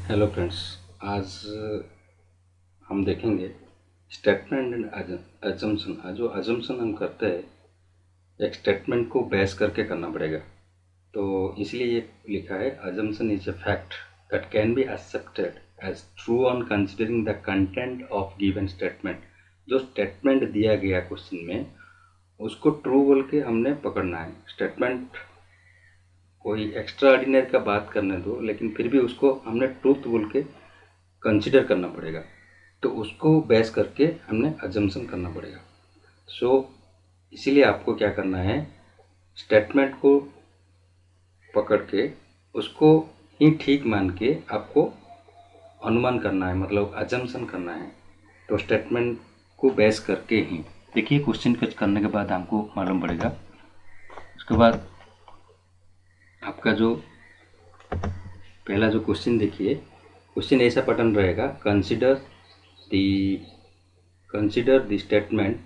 Hello friends. आज हम देखेंगे स्टेटमेंट एंड अजम्पशन। जो अजम्पशन हम करते हैं एक स्टेटमेंट को बेस करके करना पड़ेगा, तो इसलिए ये लिखा है assumption is a fact that can be accepted as true on considering the content of given statement. जो स्टेटमेंट दिया गया क्वेश्चन में उसको ट्रू बोल के हमने पकड़ना है। स्टेटमेंट कोई एक्स्ट्रा ऑर्डिनरी का बात करने दो, लेकिन फिर भी उसको हमने ट्रूथ बोल के कंसिडर करना पड़ेगा, तो उसको बेस करके हमने अजम्पशन करना पड़ेगा। इसीलिए आपको क्या करना है, स्टेटमेंट को पकड़ के उसको ही ठीक मान के आपको अनुमान करना है, मतलब अजम्पशन करना है। तो स्टेटमेंट को बेस करके ही देखिए, क्वेश्चन करने के बाद हमको मालूम पड़ेगा। उसके बाद आपका जो पहला जो क्वेश्चन देखिए, क्वेश्चन ऐसा पैटर्न रहेगा, consider the statement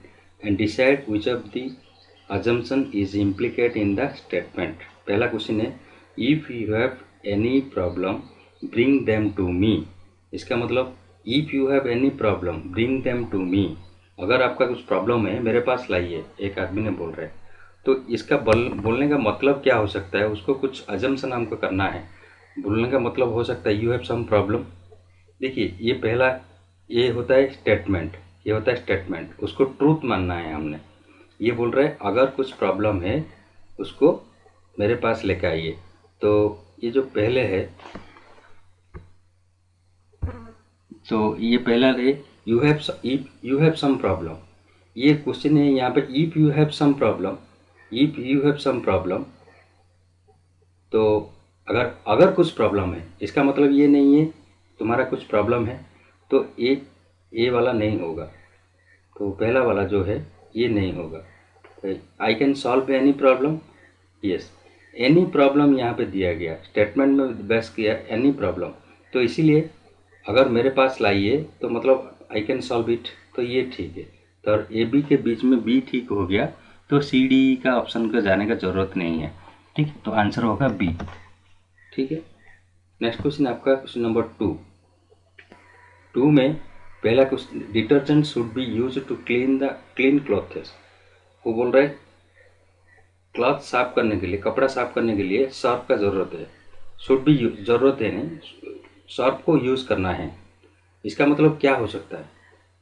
and decide which of the assumption is implicated in the statement। पहला क्वेश्चन है, if you have any problem bring them to me। इसका मतलब if you have any problem bring them to me, अगर आपका कुछ problem है मेरे पास लाइए, एक आदमी ने बोल रहा है। तो इसका बोलने का मतलब क्या हो सकता है, उसको कुछ अजम्पशन हमको करना है। बोलने का मतलब हो सकता है यू हैव सम प्रॉब्लम। देखिए ये पहला, ये होता है स्टेटमेंट, ये होता है स्टेटमेंट, उसको ट्रूथ मानना है हमने। ये बोल रहा है अगर कुछ प्रॉब्लम है उसको मेरे पास लेकर आइए। तो ये जो पहले है, तो ये पहला है if you have some problem. ये क्वेश्चन है यहाँ पे, if you have some problem, if you have some problem. तो अगर कुछ प्रॉब्लम है, इसका मतलब ये नहीं है तुम्हारा कुछ प्रॉब्लम है, तो ये वाला नहीं होगा। तो पहला वाला जो है ये नहीं होगा। I can solve any problem, yes, any problem यहाँ पे दिया गया, स्टेटमेंट में बेस किया एनी प्रॉब्लम। तो इसीलिए अगर मेरे पास लाइए तो मतलब आई कैन सॉल्व इट, तो ये ठीक है। तो ए बी के बीच में बी ठीक हो गया, तो सी डी का ऑप्शन का जाने का ज़रूरत नहीं है। ठीक है, तो आंसर होगा बी। ठीक है, नेक्स्ट क्वेश्चन आपका क्वेश्चन नंबर 2 में पहला question, detergent should be use to clean clothes. वो बोल रहे क्लॉथ साफ करने के लिए, कपड़ा साफ करने के लिए सर्फ का ज़रूरत है। शुड बी ज़रूरत है नहीं, सर्फ को यूज़ करना है। इसका मतलब क्या हो सकता है,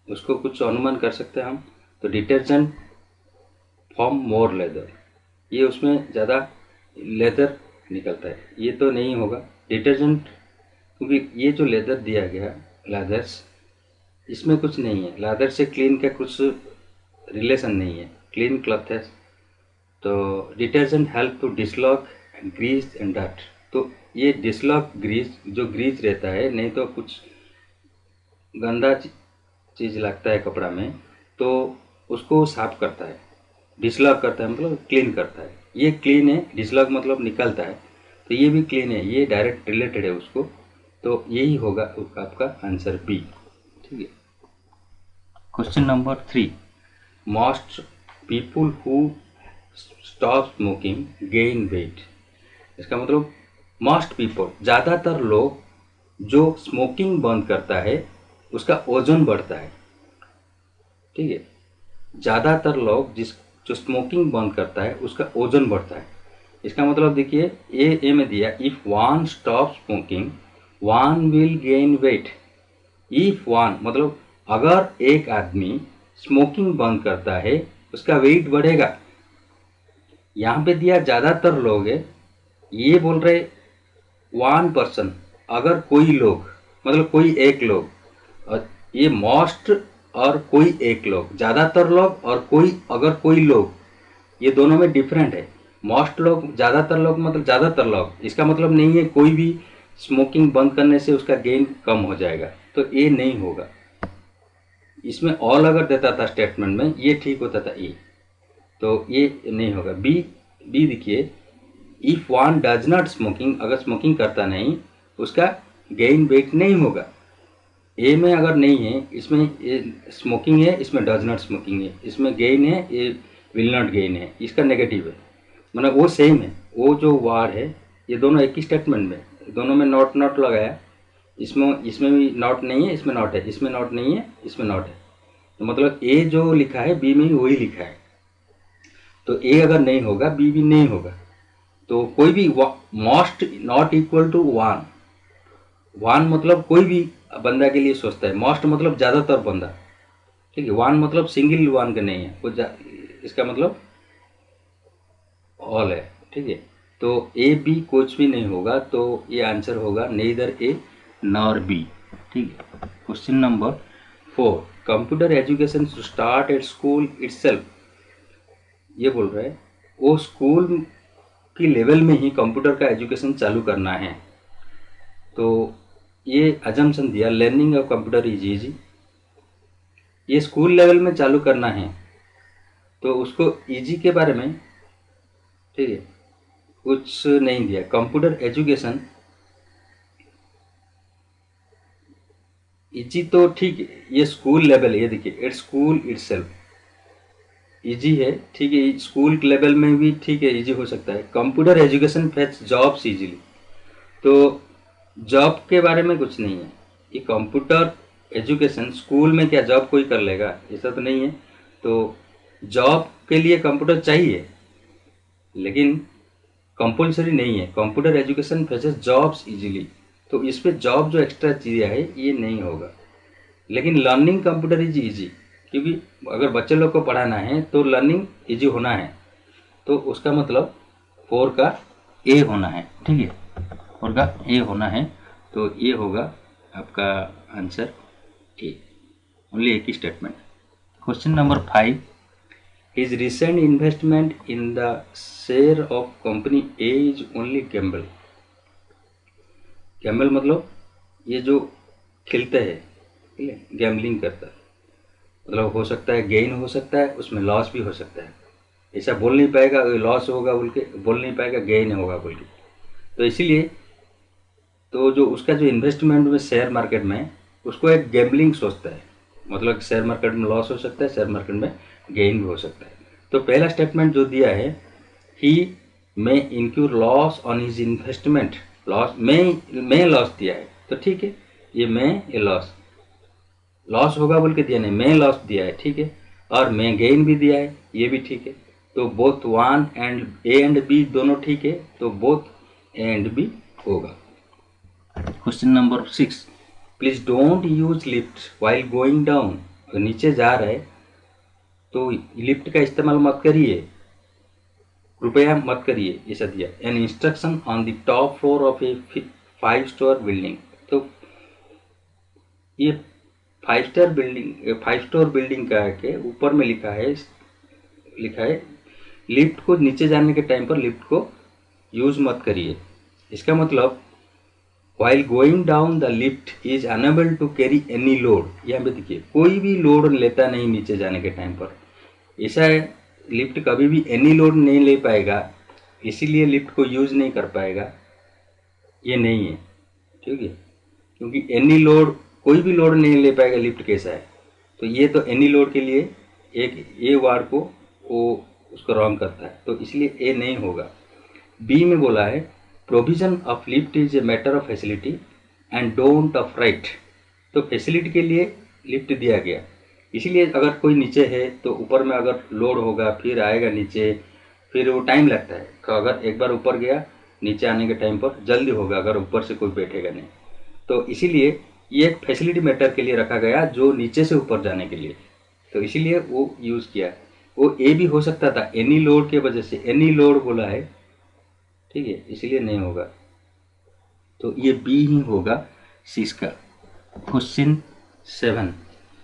उसको कुछ अनुमान कर सकते हैं हम। तो डिटर्जेंट फॉर्म मोर लेदर, ये उसमें ज़्यादा लेदर निकलता है, ये तो नहीं होगा डिटर्जेंट, क्योंकि ये जो लेदर दिया गया लेदर्स, इसमें कुछ नहीं है, लेदर से क्लीन का कुछ रिलेशन नहीं है, क्लीन क्लॉथ है। तो detergent help to dislodge and grease and dust. तो ये डिसलॉक ग्रीस, जो ग्रीस रहता है, नहीं तो कुछ गंदा चीज़ लगता है कपड़ा में, तो उसको साफ करता है। डिसलॉक करता है मतलब क्लीन करता है, ये क्लीन है, डिसलॉक मतलब निकलता है, तो ये भी क्लीन है, ये डायरेक्ट रिलेटेड है उसको। तो यही होगा आपका आंसर बी। ठीक है, question number 3, most people who stop smoking gain weight. इसका मतलब मोस्ट पीपल, ज़्यादातर लोग जो स्मोकिंग बंद करता है उसका वजन बढ़ता है। ठीक है, ज़्यादातर लोग जो स्मोकिंग बंद करता है उसका वजन बढ़ता है। इसका मतलब देखिए, ए में दिया, if one stop smoking one will gain weight. If one मतलब अगर एक आदमी स्मोकिंग बंद करता है उसका वेट बढ़ेगा। यहाँ पे दिया ज़्यादातर लोग है, ये बोल रहे वन पर्सन, अगर कोई लोग मतलब कोई एक लोग, और ये मोस्ट और कोई एक लोग, ज़्यादातर लोग और कोई, अगर कोई लोग, ये दोनों में डिफरेंट है। मोस्ट लोग, ज़्यादातर लोग मतलब ज़्यादातर लोग, इसका मतलब नहीं है कोई भी स्मोकिंग बंद करने से उसका गेन कम हो जाएगा, तो ये नहीं होगा। इसमें ऑल अगर देता था स्टेटमेंट में, ये ठीक होता था ए, तो ये नहीं होगा। बी देखिए, if one does not smoking, अगर स्मोकिंग करता नहीं उसका गेन वेट नहीं होगा। ए में अगर नहीं है, इसमें स्मोकिंग है, इसमें डज नॉट स्मोकिंग है, इसमें गेन है, ये विल नॉट गेन है, इसका नेगेटिव है, मतलब वो सेम है। वो जो वार है, ये दोनों एक ही स्टेटमेंट में, दोनों में नॉट लगाया, इसमें इसमें भी नॉट नहीं है, इसमें नॉट है, इसमें नॉट नहीं है, इसमें नॉट है, तो मतलब ए जो लिखा है बी में भी वही लिखा है। तो ए अगर नहीं होगा बी भी नहीं होगा। तो कोई भी most not equal to one, one मतलब कोई भी बंदा के लिए सोचता है, मोस्ट मतलब ज़्यादातर बंदा, ठीक है। वन मतलब सिंगल वन का नहीं है वो, इसका मतलब ऑल है, ठीक है। तो ए बी कुछ भी नहीं होगा, तो ये आंसर होगा नेइदर ए नॉर बी, ठीक है। Question number 4, computer education to start at school itself. ये बोल रहा है वो स्कूल की लेवल में ही कंप्यूटर का एजुकेशन चालू करना है। तो ये अजम्पशन दिया, learning of computer is easy, ये स्कूल लेवल में चालू करना है, तो उसको इजी के बारे में, ठीक है, कुछ नहीं दिया। कंप्यूटर एजुकेशन इजी तो ठीक है, ये स्कूल लेवल है, ये देखिए इट्स स्कूल इटसेल्फ इजी है, ठीक है। स्कूल लेवल में भी ठीक है इजी हो सकता है। Computer education fetch jobs easily, तो जॉब के बारे में कुछ नहीं है। ये कंप्यूटर एजुकेशन स्कूल में क्या जॉब कोई कर लेगा, ऐसा तो नहीं है। तो जॉब के लिए कंप्यूटर चाहिए लेकिन कंपल्सरी नहीं है। कंप्यूटर एजुकेशन फेचेस जॉब्स इजीली, तो इस पे जॉब जो एक्स्ट्रा चीज़ें है ये नहीं होगा। लेकिन लर्निंग कंप्यूटर इज इजी, क्योंकि अगर बच्चे लोग को पढ़ाना है तो लर्निंग इजी होना है, तो उसका मतलब 4 का ए होना है, ठीक है। 4 का ए होना है, तो ये होगा आपका आंसर ए, ओनली एक ही statement. Question number 5, his recent investment in the share of company A is only gamble. Gamble मतलब ये जो खेलते हैं, ठीक है, गैम्बलिंग करता है, मतलब हो सकता है गेन हो सकता है, उसमें लॉस भी हो सकता है। ऐसा बोल नहीं पाएगा लॉस होगा बोल के, बोल नहीं पाएगा गेन होगा बोल के। तो इसीलिए तो जो उसका जो इन्वेस्टमेंट में शेयर मार्केट में, उसको एक गैम्बलिंग सोचता है, मतलब शेयर मार्केट में लॉस हो सकता है, शेयर मार्केट में गेन भी हो सकता है। तो पहला स्टेटमेंट जो दिया है, he may incur loss on his investment, loss में लॉस दिया है, तो ठीक है, ये में ये लॉस लॉस होगा बोल के दिया नहीं, में लॉस दिया है, ठीक है। और में गेन भी दिया है, ये भी ठीक है। तो both one and A and B दोनों ठीक है, तो बोथ ए एंड बी होगा। Question number 6, please don't use lift while going down. अगर नीचे जा रहे तो लिफ्ट का इस्तेमाल मत करिए, कृपया मत करिए, ऐसा दिया। An instruction on the top floor of A 5 star building. तो ये 5 स्टार बिल्डिंग का के ऊपर में लिखा है लिफ्ट को नीचे जाने के टाइम पर लिफ्ट को यूज मत करिए। इसका मतलब while going down the lift is unable to carry any load. यहाँ पे देखिए कोई भी लोड लेता नहीं नीचे जाने के टाइम पर, ऐसा है लिफ्ट कभी भी एनी लोड नहीं ले पाएगा, इसीलिए लिफ्ट को यूज नहीं कर पाएगा, ये नहीं है, ठीक है। क्योंकि एनी लोड, कोई भी लोड नहीं ले पाएगा लिफ्ट कैसा है, तो ये तो एनी लोड के लिए एक ए वार्ड को वो उसको रॉन्ग करता है, तो इसलिए ए नहीं होगा। बी में बोला है provision of lift is a matter of facility and don't of right. तो फैसिलिटी के लिए लिफ्ट दिया गया, इसीलिए अगर कोई नीचे है तो ऊपर में अगर लोड होगा फिर आएगा नीचे, फिर वो टाइम लगता है। तो अगर एक बार ऊपर गया नीचे आने के टाइम पर जल्दी होगा अगर ऊपर से कोई बैठेगा नहीं। तो इसीलिए ये एक फैसिलिटी मैटर के लिए रखा गया, जो नीचे से ऊपर जाने के लिए, तो इसीलिए वो यूज़ किया। वो ए भी हो सकता था, एनी लोड के वजह से एनी लोड बोला है, ठीक है, इसलिए नहीं होगा, तो ये बी ही होगा 6 का। Question 7,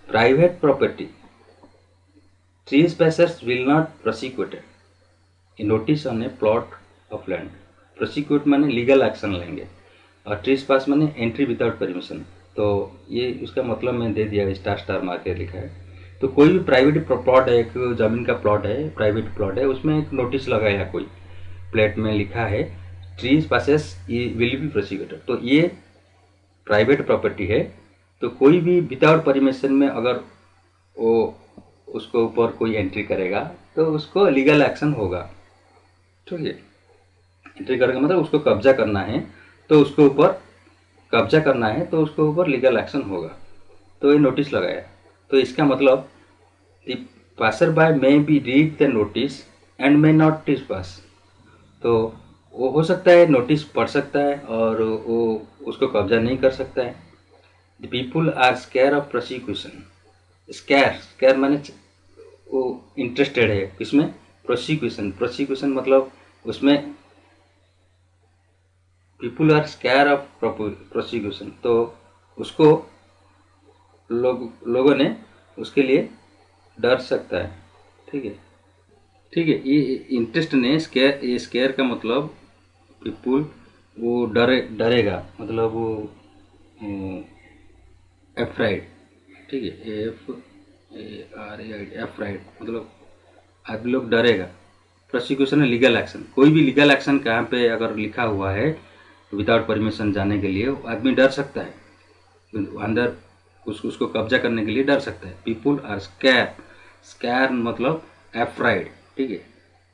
private property trespassers will not prosecuted in notice on a plot of land। Prosecute माने लीगल एक्शन लेंगे, और ट्रेसपास माने एंट्री विदाउट परमिशन। तो ये उसका मतलब मैं दे दिया, स्टार स्टार मार के लिखा है। तो कोई भी प्राइवेट प्लॉट है, एक ज़मीन का प्लॉट है, प्राइवेट प्लॉट है, उसमें एक नोटिस लगाया कोई प्लेट में लिखा है ट्रेसपासेस विल बी प्रोसिक्यूटेड, तो ये प्राइवेट प्रॉपर्टी है, तो कोई भी विदाउट परमिशन में अगर वो उसको ऊपर कोई एंट्री करेगा तो उसको लीगल एक्शन होगा, ठीक है। एंट्री करेगा मतलब उसको कब्जा करना है, तो उसके ऊपर कब्जा करना है तो उसके ऊपर लीगल एक्शन होगा। तो ये नोटिस लगाया, तो इसका मतलब the passer by may be read the notice and may not trespass. तो वो हो सकता है नोटिस पढ़ सकता है और वो उसको कब्जा नहीं कर सकता है। The people are scare of prosecution. Scare scare माने वो इंटरेस्टेड है किसमें, प्रोसिक्यूशन। प्रोसिक्यूशन मतलब उसमें people are scare of prosecution, तो उसको लोगों ने उसके लिए डर सकता है। ठीक है, ठीक है। ये इंटरेस्ट ने स्केयर, ये स्केयर का मतलब पीपुल वो डरेगा, मतलब वो एफ्राइड। ठीक है, AFRAID, एफ्राइड मतलब आदमी लोग डरेगा। प्रोसिक्यूशन है लीगल एक्शन, कोई भी लीगल एक्शन कहाँ पे अगर लिखा हुआ है विदाउट परमिशन जाने के लिए आदमी डर सकता है, अंदर उसको कब्जा करने के लिए डर सकता है। पीपुल आर स्कैर, स्कैर मतलब एफ्राइड। ठीक है,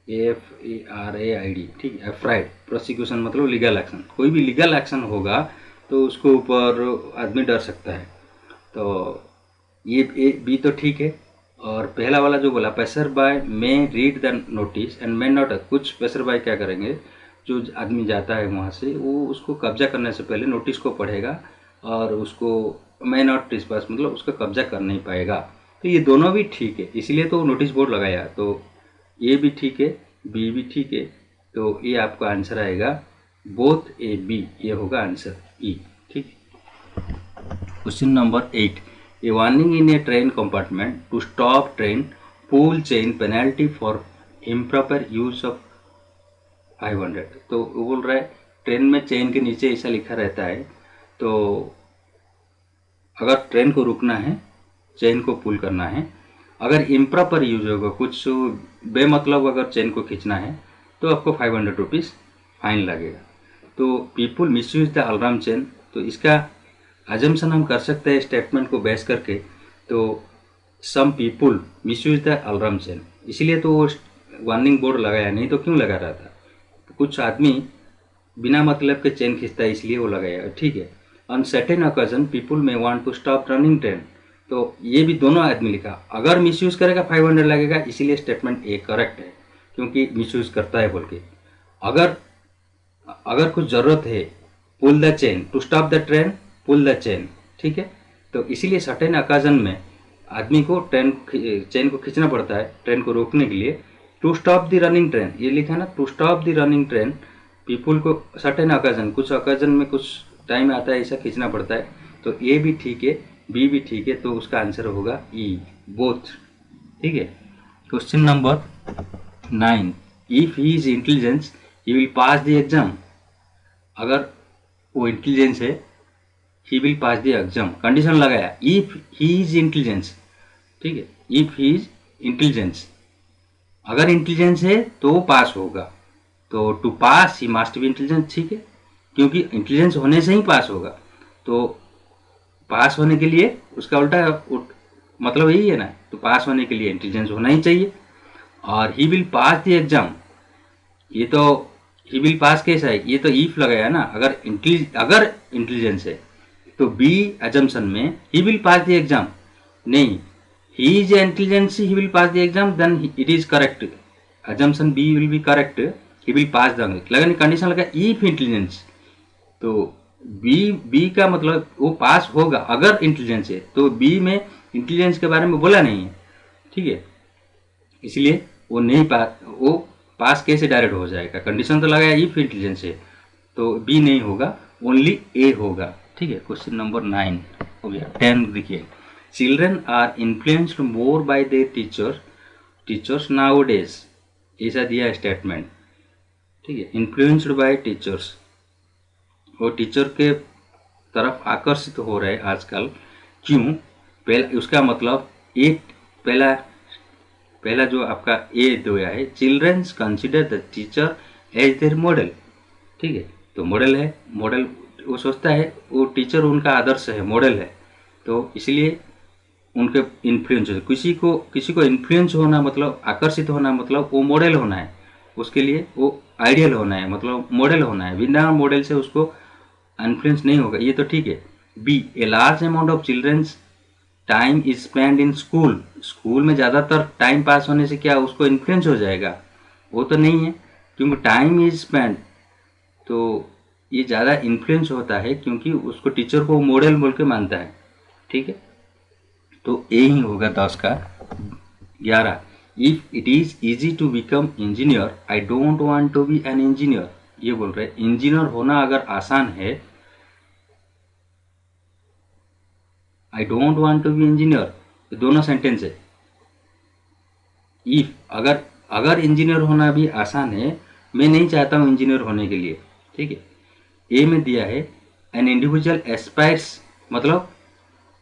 AFRAID। ठीक है, एफ्राइड। प्रोसिक्यूशन मतलब लीगल एक्शन, कोई भी लीगल एक्शन होगा तो उसके ऊपर आदमी डर सकता है। तो ये बी तो ठीक है। और पहला वाला जो बोला passer by may read the notice and may not, कुछ पैसर बाय क्या करेंगे, जो आदमी जाता है वहाँ से वो उसको कब्जा करने से पहले नोटिस को पढ़ेगा और उसको मे नॉट ट्रेसपास मतलब उसका कब्जा कर नहीं पाएगा। तो ये दोनों भी ठीक है, इसलिए तो नोटिस बोर्ड लगाया। तो ये भी ठीक है, बी भी ठीक है। तो ये आपका आंसर आएगा बोथ A B, ये होगा आंसर ई। ठीक। Question number 8, a warning in a train compartment to stop train, pull chain, penalty for improper use of 500। तो वो बोल रहा है ट्रेन में चेन के नीचे ऐसा लिखा रहता है, तो अगर ट्रेन को रुकना है, चेन को पुल करना है, अगर इम्प्रॉपर यूज होगा, कुछ बेमतलब अगर चेन को खींचना है तो आपको 500 रुपीज़ फाइन लगेगा। तो people misuse the alarm chain, तो इसका अजम्पशन हम कर सकते हैं स्टेटमेंट को बेस करके। तो some people misuse the alarm chain, इसलिए तो वो वार्निंग बोर्ड लगाया, नहीं तो क्यों लगा रहा था। कुछ आदमी बिना मतलब के चेन खींचता है इसलिए वो लगाया। ठीक है, ऑन सर्टेन ओकेजन पीपुल में want to stop running train, तो ये भी दोनों आदमी लिखा, अगर मिसयूज करेगा 500 लगेगा, इसीलिए स्टेटमेंट ए करेक्ट है क्योंकि मिसयूज करता है बोल के। अगर अगर कुछ ज़रूरत है, pull the chain, to stop the train, pull the chain. ठीक है, तो इसीलिए सर्टेन ओकेजन में आदमी को चेन को खींचना पड़ता है ट्रेन को रोकने के लिए। To stop the running train, ये लिखा ना, to stop the running train, people को सर्टेन ओकेजन, कुछ ओकेजन में कुछ टाइम आता है ऐसा खींचना पड़ता है। तो ए भी ठीक है, बी भी ठीक है, तो उसका आंसर होगा ई, बोथ। ठीक है। Question number 9, if he is intelligence he will pass the exam. अगर वो इंटेलिजेंस है, he will pass the exam, condition लगाया इफ ही इज इंटेलिजेंस। ठीक है, इफ ही इज इंटेलिजेंस, अगर इंटेलिजेंस है तो वो पास होगा। तो to pass he must be intelligence. ठीक है, क्योंकि इंटेलिजेंस होने से ही पास होगा, तो पास होने के लिए उसका उल्टा मतलब यही है ना, तो पास होने के लिए इंटेलिजेंस होना ही चाहिए। और ही विल पास द एग्जाम, ये तो ही विल पास कैसा है, ये तो इफ लगाया ना, अगर इंटेलिजेंस है तो बी अजम्पशन में he will pass the exam, नहीं, he is intelligence he will pass the exam, then it is correct, assumption B will be correct, he will pass the, लेकिन कंडीशन लगा if intelligence, तो B का मतलब वो pass होगा अगर intelligence है, तो बी में इंटेलिजेंस के बारे में बोला नहीं है। ठीक है, इसलिए वो नहीं पास, वो पास कैसे डायरेक्ट हो जाएगा, कंडीशन तो लगाया इफ इंटेलिजेंस है, तो बी नहीं होगा, ओनली ए होगा। ठीक है, क्वेश्चन नंबर 9 हो गया। 10 देखिए, children are influenced more by their teachers nowadays, ऐसा दिया स्टेटमेंट। ठीक है, इन्फ्लुएंस्ड बाय टीचर्स, वो टीचर के तरफ आकर्षित हो रहे आजकल, क्यों, पहला उसका मतलब एक पहला जो आपका ए दिया है, childrens consider the teacher as their model. ठीक है, तो मॉडल है, मॉडल वो सोचता है वो टीचर उनका आदर्श है, मॉडल है, तो इसलिए उनके इन्फ्लुएंस, किसी को इन्फ्लुएंस होना मतलब आकर्षित होना मतलब वो मॉडल होना है, उसके लिए वो आइडियल होना है, मतलब मॉडल होना है, बिना मॉडल से उसको इन्फ्लुएंस नहीं होगा, ये तो ठीक है। B, a large amount of childrens time is spend in school, school में ज़्यादातर टाइम पास होने से क्या उसको इन्फ्लुएंस हो जाएगा? वो तो नहीं है, क्योंकि टाइम इज स्पेंड, तो ये ज़्यादा इन्फ्लुएंस होता है क्योंकि उसको टीचर को मॉडल बोल के मानता है। ठीक है, तो ए ही होगा 10 का। 11, if it is easy to become engineer I don't want to be an engineer, ये बोल रहे हैं इंजीनियर होना अगर आसान है, I don't want to be engineer, दोनों सेंटेंस है। इफ, अगर अगर इंजीनियर होना भी आसान है, मैं नहीं चाहता हूँ इंजीनियर होने के लिए। ठीक है, ए में दिया है एन इंडिविजुअल एस्पायर्स, मतलब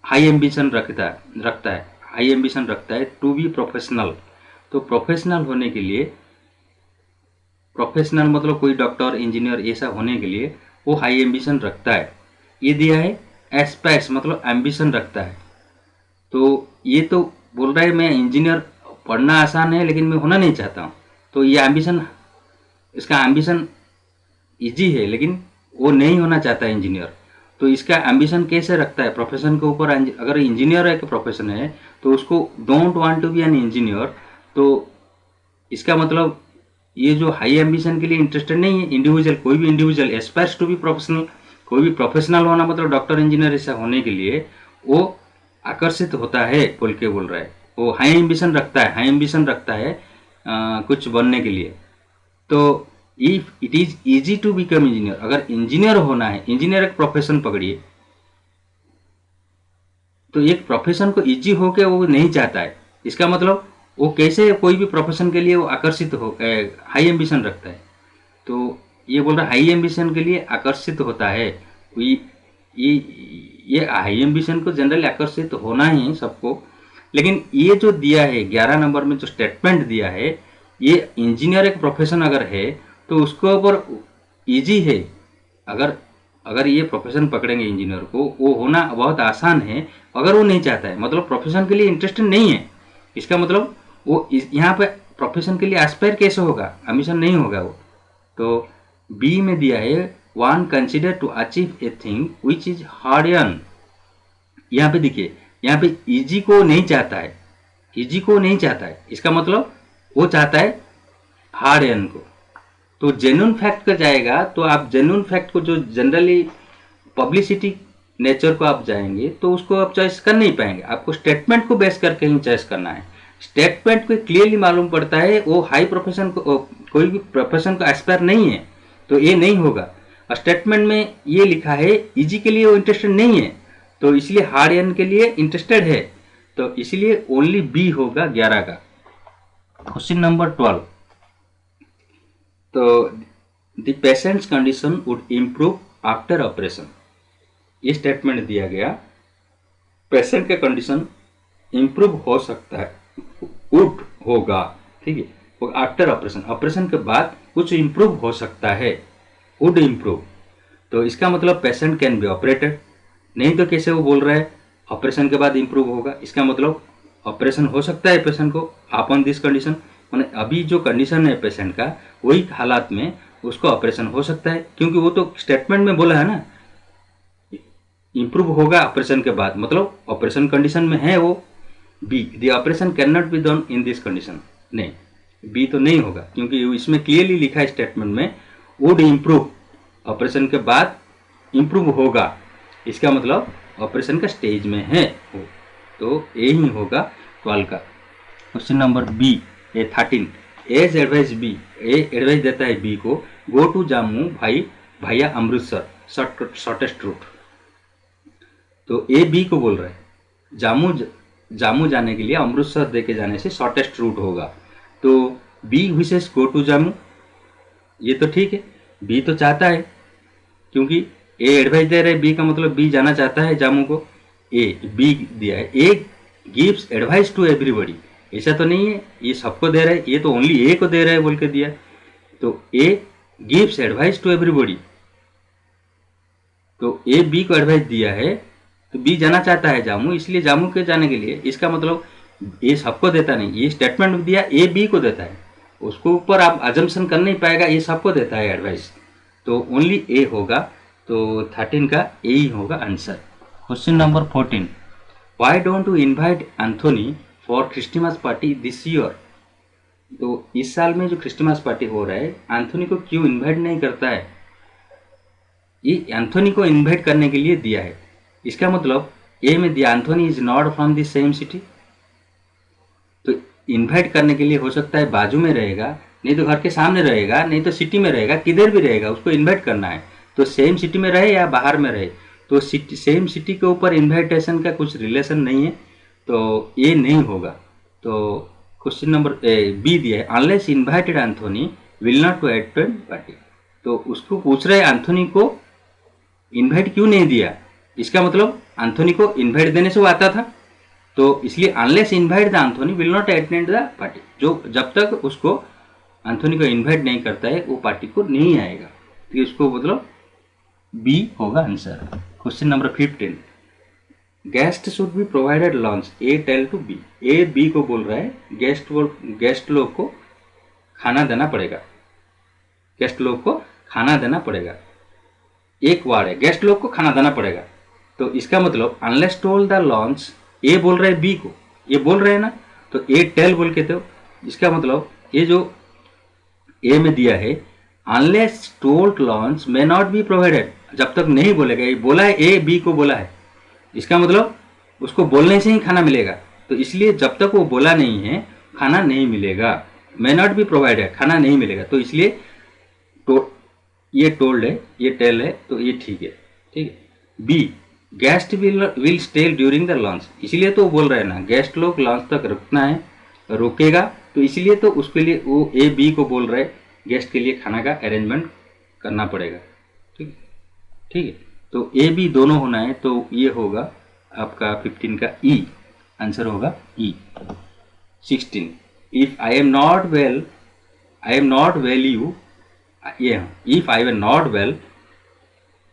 हाई एम्बिशन रखता है, हाई एम्बिशन रखता है टू बी प्रोफेशनल, तो प्रोफेशनल होने के लिए, प्रोफेशनल मतलब कोई डॉक्टर इंजीनियर ऐसा होने के लिए वो हाई एम्बिशन रखता है। ये दिया है एस्पायर्स मतलब एम्बिशन रखता है, तो ये तो बोल रहा है मैं इंजीनियर पढ़ना आसान है लेकिन मैं होना नहीं चाहता हूँ, तो ये एम्बिशन, इसका एम्बिशन इजी है लेकिन वो नहीं होना चाहता है इंजीनियर, तो इसका एम्बिशन कैसे रखता है प्रोफेशन के ऊपर? अगर इंजीनियर एक प्रोफेशन है तो उसको don't want to be an engineer, तो इसका मतलब ये जो हाई एम्बिशन के लिए इंटरेस्टेड नहीं है इंडिविजुअल, कोई भी individual aspires to be professional, कोई भी प्रोफेशनल होना मतलब डॉक्टर इंजीनियर ऐसा होने के लिए वो आकर्षित होता है बोल के बोल रहा है, वो हाई एम्बिशन रखता है, हाई एम्बिशन रखता है कुछ बनने के लिए। तो if it is easy to become engineer, अगर इंजीनियर होना है, इंजीनियर एक प्रोफेशन पकड़िए, तो एक प्रोफेशन को इजी हो के वो नहीं चाहता है, इसका मतलब वो कैसे कोई भी प्रोफेशन के लिए वो आकर्षित हो, हाई एम्बिशन रखता है, तो ये बोल रहा है हाई एम्बिशन के लिए आकर्षित होता है। ये ये ये हाई एम्बिशन को जनरली आकर्षित होना ही सबको, लेकिन ये जो दिया है 11 नंबर में जो स्टेटमेंट दिया है, ये इंजीनियर एक प्रोफेशन अगर है तो उसके ऊपर इजी है, अगर अगर ये प्रोफेशन पकड़ेंगे इंजीनियर को, वो होना बहुत आसान है, अगर वो नहीं चाहता है मतलब प्रोफेशन के लिए इंटरेस्टेड नहीं है, इसका मतलब वो यहाँ पे प्रोफेशन के लिए एस्पायर कैसे होगा, एम्बिशन नहीं होगा वो। तो बी में दिया है one consider to achieve a thing which is hard earn, यहाँ पे देखिए, यहाँ पे इजी को नहीं चाहता है, इजी को नहीं चाहता है, इसका मतलब वो चाहता है हार्ड एर्न को, तो जेन्युइन फैक्ट का जाएगा, तो आप जेन्युइन फैक्ट को जो जनरली पब्लिसिटी नेचर को आप जाएंगे तो उसको आप चॉइस कर नहीं पाएंगे, आपको स्टेटमेंट को बेस करके ही चॉइस करना है। स्टेटमेंट को क्लियरली मालूम पड़ता है वो हाई प्रोफेशन को, कोई भी प्रोफेशन को एस्पायर नहीं है, तो ये नहीं होगा। स्टेटमेंट में ये लिखा है इजी के लिए वो इंटरेस्टेड नहीं है, तो इसलिए हार्ड एर्न के लिए इंटरेस्टेड है, तो इसलिए ओनली बी होगा 11 का। क्वेश्चन नंबर 12, तो the patients condition would improve after operation, ये स्टेटमेंट दिया गया, पेशेंट का कंडीशन इम्प्रूव हो सकता है, वुड होगा, ठीक है, आफ्टर ऑपरेशन, ऑपरेशन के बाद कुछ इम्प्रूव हो सकता है, वुड इम्प्रूव, तो इसका मतलब पेशेंट कैन बी ऑपरेटेड, नहीं तो कैसे वो बोल रहा है ऑपरेशन के बाद इम्प्रूव होगा, इसका मतलब ऑपरेशन हो सकता है पेशेंट को अपॉन दिस कंडीशन, मैंने अभी जो कंडीशन है पेशेंट का वही हालात में उसको ऑपरेशन हो सकता है, क्योंकि वो तो स्टेटमेंट में बोला है ना इम्प्रूव होगा ऑपरेशन के बाद, मतलब ऑपरेशन कंडीशन में है वो। B, the operation can not be done in this condition, नहीं, बी तो नहीं होगा क्योंकि इसमें क्लियरली लिखा है स्टेटमेंट में वुड इम्प्रूव, ऑपरेशन के बाद इम्प्रूव होगा, इसका मतलब ऑपरेशन का स्टेज में है वो, तो ए ही होगा 12 का। क्वेश्चन नंबर बी, ए 13, एज एडवाइस बी, ए एडवाइस देता है बी को, गो टू जामू भाई भैया अमृतसर शॉर्टेस्ट रूट, तो ए बी को बोल रहा है जामू जाने के लिए अमृतसर दे के जाने से शॉर्टेस्ट रूट होगा, तो B wishes go to Jamu, ये तो ठीक है, बी तो चाहता है क्योंकि ए एडवाइस दे रहा है, बी का मतलब बी जाना चाहता है जामू को, ए बी दिया है, A gives advice to everybody, ऐसा तो नहीं है ये सबको दे रहा है, ये तो ओनली ए को दे रहा है बोल के दिया, तो A gives advice to everybody, तो ए बी को एडवाइस दिया है, तो बी जाना चाहता है जामू, इसलिए जामू के जाने के लिए, इसका मतलब ए सबको देता नहीं, ये स्टेटमेंट दिया ए बी को देता है, उसको ऊपर आप अजम्पशन कर नहीं पाएगा, ये सबको देता है एडवाइस, तो ओनली ए होगा, तो 13 का यही होगा answer. Question number 14, why don't you invite Anthony for Christmas party this year. तो इस साल में जो क्रिसमस पार्टी हो रहा है, एंथोनी को क्यों इन्वाइट नहीं करता है। ये एंथोनी को इन्वाइट करने के लिए दिया है। इसका मतलब ए में दिया Anthony is not from the same city. तो इन्वाइट करने के लिए हो सकता है बाजू में रहेगा, नहीं तो घर के सामने रहेगा, नहीं तो सिटी में रहेगा, किधर भी रहेगा, उसको इन्वाइट करना है। तो सेम सिटी में रहे या बाहर में रहे, तो सिटी सेम सिटी के ऊपर इन्वाइटेशन का कुछ रिलेशन नहीं है, तो ये नहीं होगा। तो क्वेश्चन नंबर बी दिया है, unless invited Anthony will not to attend party. तो उसको पूछ रहे हैं एंथोनी को इन्वाइट क्यों नहीं दिया। इसका मतलब एंथोनी को इन्वाइट देने से वो आता था, तो इसलिए unless invite the Anthony will not attend the party. जो जब तक उसको एंथोनी को इन्वाइट नहीं करता है वो पार्टी को नहीं आएगा। तो इसको मतलब बी होगा answer. Question number 15, guest should be provided lunch, A tell to B. A B को बोल रहा है गेस्ट लोग को खाना देना पड़ेगा, गेस्ट लोग को खाना देना पड़ेगा। एक वर्ड है, गेस्ट लोग को खाना देना पड़ेगा। तो इसका मतलब अनलेस टोल्ड द लंच, ए बोल रहे हैं बी को, ये बोल रहे हैं ना, तो ए टेल बोल के। तो इसका मतलब ये जो ए में दिया है unless told lunch may not be provided, जब तक नहीं बोलेगा, ये बोला है ए बी को बोला है, इसका मतलब उसको बोलने से ही खाना मिलेगा। तो इसलिए जब तक वो बोला नहीं है खाना नहीं मिलेगा, मे नॉट बी प्रोवाइडेड खाना नहीं मिलेगा। तो इसलिए तो ये टोल्ड है, ये टेल है, तो ये ठीक है, ठीक है। B guest will stay during the lunch, इसलिए तो वो बोल रहे हैं ना गेस्ट लोग लंच तक रुकना है, रोकेगा, तो इसलिए तो उसके लिए वो ए बी को बोल रहे हैं गेस्ट के लिए खाना का अरेंजमेंट करना पड़ेगा। ठीक ठीक है, तो ए बी दोनों होना है, तो ये होगा आपका 15 का ई, आंसर होगा E. 16, if I am not well you, ये if I am not well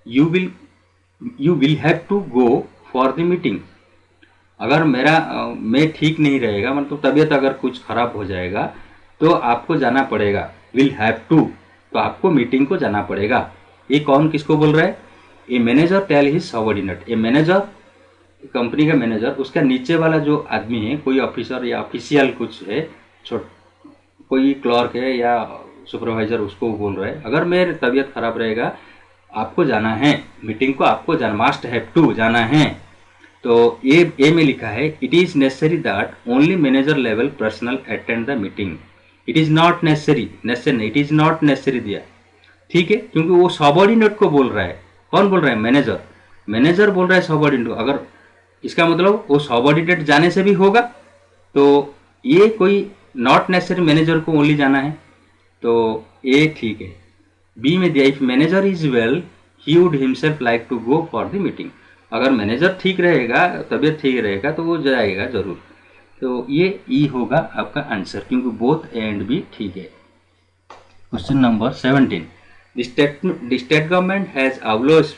you will have to go for the meeting. अगर मैं ठीक नहीं रहेगा, मतलब तबीयत अगर कुछ खराब हो जाएगा तो आपको जाना पड़ेगा, विल हैव टू, तो आपको मीटिंग को जाना पड़ेगा। ये कौन किसको बोल रहा है, a manager tell his subordinate. A manager, company का मैनेजर, उसका नीचे वाला जो आदमी है, कोई ऑफिसर या ऑफिशियल कुछ है, कोई क्लर्क है या सुपरवाइजर, उसको बोल रहा है अगर मेरी तबीयत खराब रहेगा आपको जाना है मीटिंग को, आपको जाना, मस्ट हैव टू जाना है। तो ए में लिखा है it is necessary that only manager level personal attend the meeting. It is not necessary, it is not necessary दिया, ठीक है, क्योंकि वो सबऑर्डिनेट को बोल रहा है। कौन बोल रहा है, मैनेजर बोल रहा है सबऑर्डिनेट। अगर इसका मतलब वो सबऑर्डिनेट जाने से भी होगा, तो ये कोई नॉट नेसेसरी मैनेजर को ओनली जाना है, तो ये ठीक है। बी में दिया if manager is well he would himself like to go for the meeting. अगर मैनेजर ठीक रहेगा, तबीयत ठीक रहेगा, तो वो जाएगा जरूर। तो ये ई होगा आपका आंसर, क्योंकि बोथ ए एंड बी ठीक है। Question number 17, the state government has abolished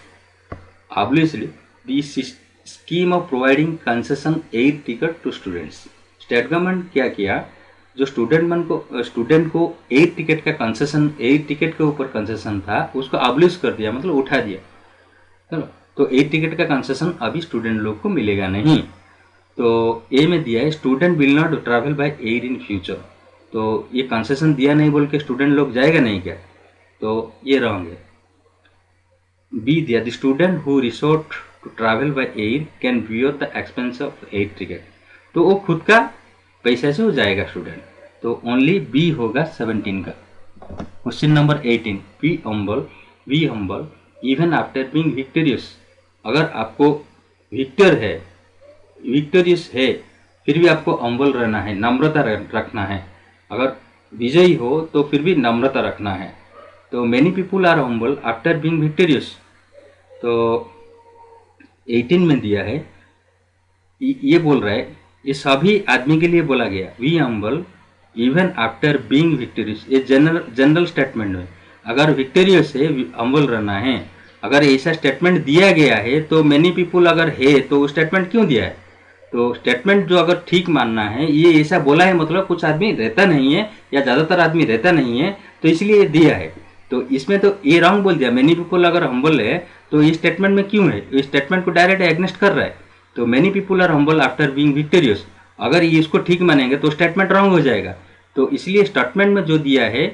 the scheme of providing concession air ticket to students. State government क्या किया, जो स्टूडेंट को एयर टिकट का कंसेशन, एयर टिकट के ऊपर कंसेशन था, उसको अबलिश कर दिया, मतलब उठा दिया। चलो, तो एयर टिकट का कंसेशन अभी स्टूडेंट लोग को मिलेगा नहीं। तो ए में दिया है student will not travel by air in future. तो ये कंसेशन दिया नहीं बोल के स्टूडेंट लोग जाएगा नहीं क्या, तो ये रॉन्ग है। बी दिया the student who resort to travel by air can bear the expense of air ticket. तो वो खुद का पैसे से हो जाएगा स्टूडेंट, तो ओनली बी होगा 17 का। Question number 18, be humble even after being victorious. अगर आपको विक्टोरियस है फिर भी आपको हम्बल रहना है, नम्रता रखना है। अगर विजयी हो तो फिर भी नम्रता रखना है। तो many people are humble after being victorious. तो 18 में दिया है, ये बोल रहा है, ये सभी आदमी के लिए बोला गया, we humble even after being victorious. ये जनरल स्टेटमेंट है, अगर विक्टोरियस है हम्बल रहना है। अगर ऐसा स्टेटमेंट दिया गया है तो मेनी पीपुल अगर है तो स्टेटमेंट क्यों दिया है, तो स्टेटमेंट जो अगर ठीक मानना है, ये ऐसा बोला है मतलब कुछ आदमी रहता नहीं है या ज़्यादातर आदमी रहता नहीं है, तो इसलिए दिया है। तो इसमें तो ये रॉन्ग बोल दिया, मेनी पीपुल अगर हम्बल है तो ये स्टेटमेंट में क्यों है, ये स्टेटमेंट को डायरेक्ट एग्नेस्ट कर रहा है। तो many people are humble after being victorious, अगर ये इसको ठीक मानेंगे तो स्टेटमेंट रॉन्ग हो जाएगा। तो इसलिए स्टेटमेंट में जो दिया है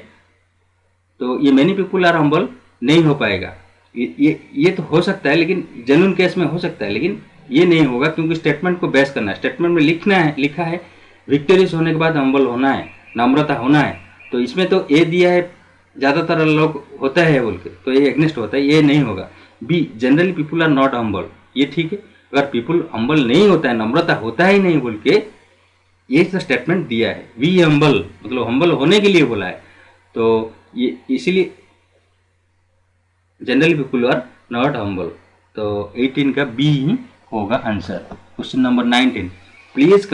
तो ये मैनी पीपुल आर हम्बल नहीं हो पाएगा। ये तो हो सकता है, लेकिन जेन्युइन केस में हो सकता है, लेकिन ये नहीं होगा क्योंकि स्टेटमेंट को बेस करना है। स्टेटमेंट में लिखा है विक्टोरियस होने के बाद हम्बल होना है, नम्रता होना है। तो इसमें तो ए दिया है, ज़्यादातर लोग होता है बोल के, तो ये एग्नेस्ट होता है, ये नहीं होगा। B generally people are not humble, ये ठीक है। अगर पीपुल हम्बल नहीं होता है, नम्रता होता ही नहीं बोल के ये तो स्टेटमेंट दिया है। वी हम्बल मतलब हम्बल होने के लिए बोला है, तो ये इसीलिए generally people are not humble. तो 18 का बी ही होगा answer. Question number 19, please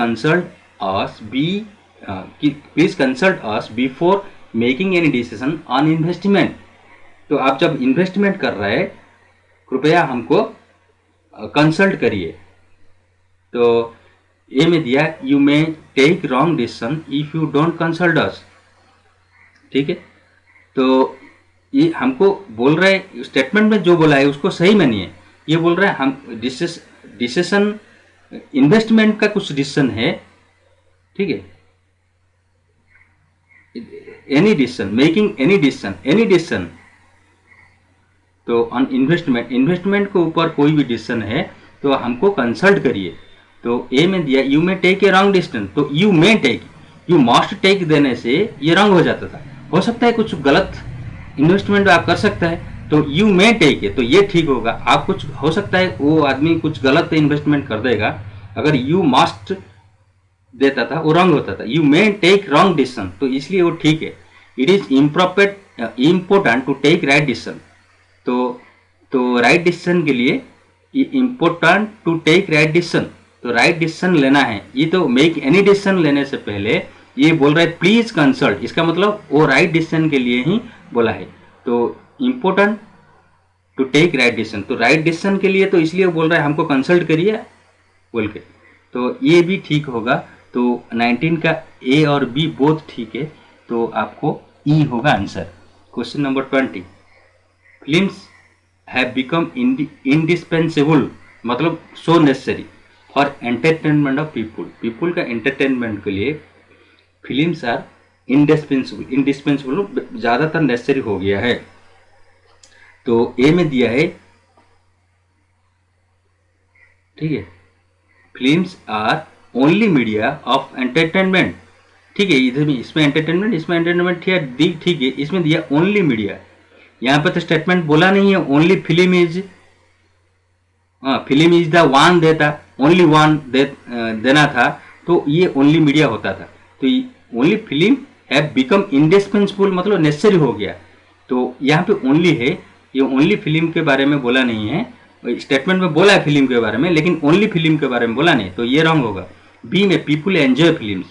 consult us before making any decision on investment. तो आप जब इन्वेस्टमेंट कर रहे हैं कृपया हमको कंसल्ट करिए। तो ए में दिया you may take wrong decision if you don't consult us, ठीक है। तो ये हमको बोल रहा है, स्टेटमेंट में जो बोला है उसको सही मानिए। ये बोल रहा है हम डिसीजन इन्वेस्टमेंट का कुछ डिसीजन है, ठीक है, any decision, making any decision. तो ऑन इन्वेस्टमेंट के ऊपर कोई भी डिसीजन है तो हमको कंसल्ट करिए। तो ए में दिया you may take a wrong decision, तो you may take, you must take देने से ये रॉन्ग हो जाता था। हो सकता है कुछ गलत इन्वेस्टमेंट आप कर सकता है, तो यू मे टेक है तो ये ठीक होगा। आप कुछ हो सकता है वो आदमी कुछ गलत इन्वेस्टमेंट कर देगा, अगर यू मस्ट देता था वो रॉन्ग होता था। You may take wrong decision, तो इसलिए वो ठीक है। It is important to take right decision, तो राइट डिसीजन के लिए important to take right decision, तो राइट डिसीजन लेना है। ये तो मेक एनी डिसीजन लेने से पहले ये बोल रहा है प्लीज कंसल्ट, इसका मतलब वो राइट डिसीजन के लिए ही बोला है। तो important to take right decision, तो राइट डिसीजन के लिए तो इसलिए बोल रहा है हमको कंसल्ट करिए बोल के, तो ये भी ठीक होगा। तो 19 का ए और बी बोथ ठीक है, तो आपको ई होगा answer. Question number 20, films have become indispensable मतलब so necessary for entertainment of people का एंटरटेनमेंट के लिए फिल्म्स आर इंडिस्पेंसिबल ज़्यादातर नेसेसरी हो गया है। तो ए में दिया है, ठीक है, films are only media of entertainment, ठीक है। इधर भी इसमें एंटरटेनमेंट ठीक है, इसमें दिया ओनली मीडिया। यहाँ पे तो स्टेटमेंट बोला नहीं है, only film is the one देता, ओनली वन देना था, तो ये ओनली मीडिया होता था। तो only film have become indispensable मतलब नेसेसरी हो गया। तो यहाँ पे ओनली है, ये ओनली फिल्म के बारे में बोला नहीं है। स्टेटमेंट में बोला है फिल्म के बारे में, लेकिन ओनली फिल्म के बारे में बोला नहीं, तो ये रॉन्ग होगा। बी में पीपुल एंजॉय फिल्म्स,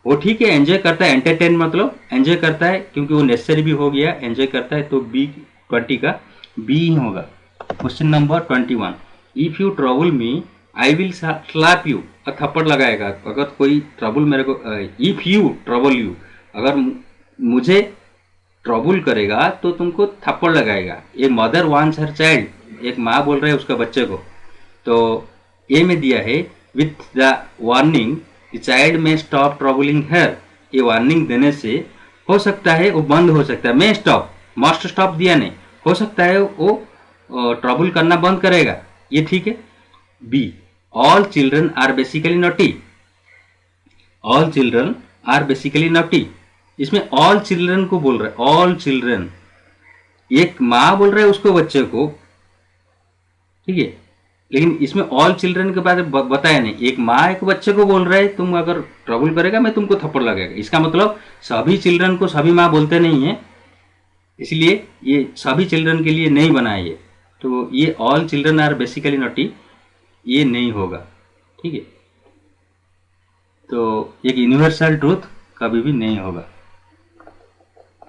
वो ठीक है, एंजॉय करता है, एंटरटेन मतलब एंजॉय करता है क्योंकि वो नेसेसरी भी हो गया, एंजॉय करता है, तो बी 20 का बी ही होगा। Question number 21, if you trouble me I will slap you, थप्पड़ लगाएगा अगर कोई ट्रबल मेरे को, इफ यू ट्रबल यू, अगर मुझे ट्रबल करेगा तो तुमको थप्पड़ लगाएगा। A mother wants her child, एक माँ बोल रहे है उसका बच्चे को। तो ए में दिया है with the warning the child में स्टॉप ट्रबलिंग हर, ये वार्निंग देने से हो सकता है वो बंद हो सकता है। मैं स्टॉप, मस्ट स्टॉप दिया नहीं, हो सकता है वो ट्रबल करना बंद करेगा, ये ठीक है। B all children are basically naughty, all children are basically naughty, इसमें ऑल चिल्ड्रन को बोल रहा है, ऑल चिल्ड्रन, एक माँ बोल रहा है उसको बच्चे को, ठीक है, लेकिन इसमें ऑल चिल्ड्रन के बारे में बताया नहीं। एक माँ एक बच्चे को बोल रहा है तुम अगर ट्रबल करेगा मैं तुमको थप्पड़ लगेगा, इसका मतलब सभी चिल्ड्रन को सभी माँ बोलते नहीं है, इसलिए ये सभी चिल्ड्रन के लिए नहीं बनाया ये। तो ये all children are basically naughty ये नहीं होगा, ठीक है। तो एक यूनिवर्सल ट्रूथ कभी भी नहीं होगा।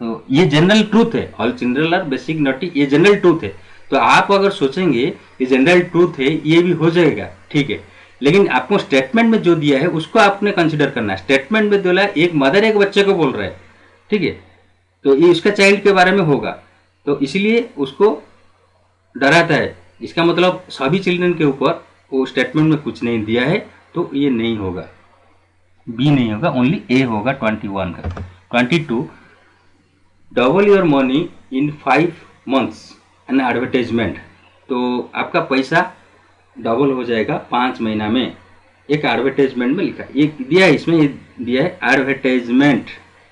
तो ये जनरल ट्रूथ है, all children are basic naughty, ये जनरल ट्रूथ है। तो आप अगर सोचेंगे ये जनरल ट्रूथ है ये भी हो जाएगा, ठीक है, लेकिन आपको स्टेटमेंट में जो दिया है उसको आपने कंसिडर करना है। स्टेटमेंट में बोला एक मदर एक बच्चे को बोल रहा है, ठीक है, तो ये उसका चाइल्ड के बारे में होगा, तो इसलिए उसको डराता है इसका मतलब सभी चिल्ड्रन के ऊपर वो स्टेटमेंट में कुछ नहीं दिया है, तो ये नहीं होगा, बी नहीं होगा, ओनली ए होगा 21 का। 22, double your money in 5 months an advertisement. तो आपका पैसा डबल हो जाएगा 5 महीना में, एक एडवर्टाइजमेंट में लिखा है, ये दिया है, इसमें ये दिया है एडवर्टाइजमेंट,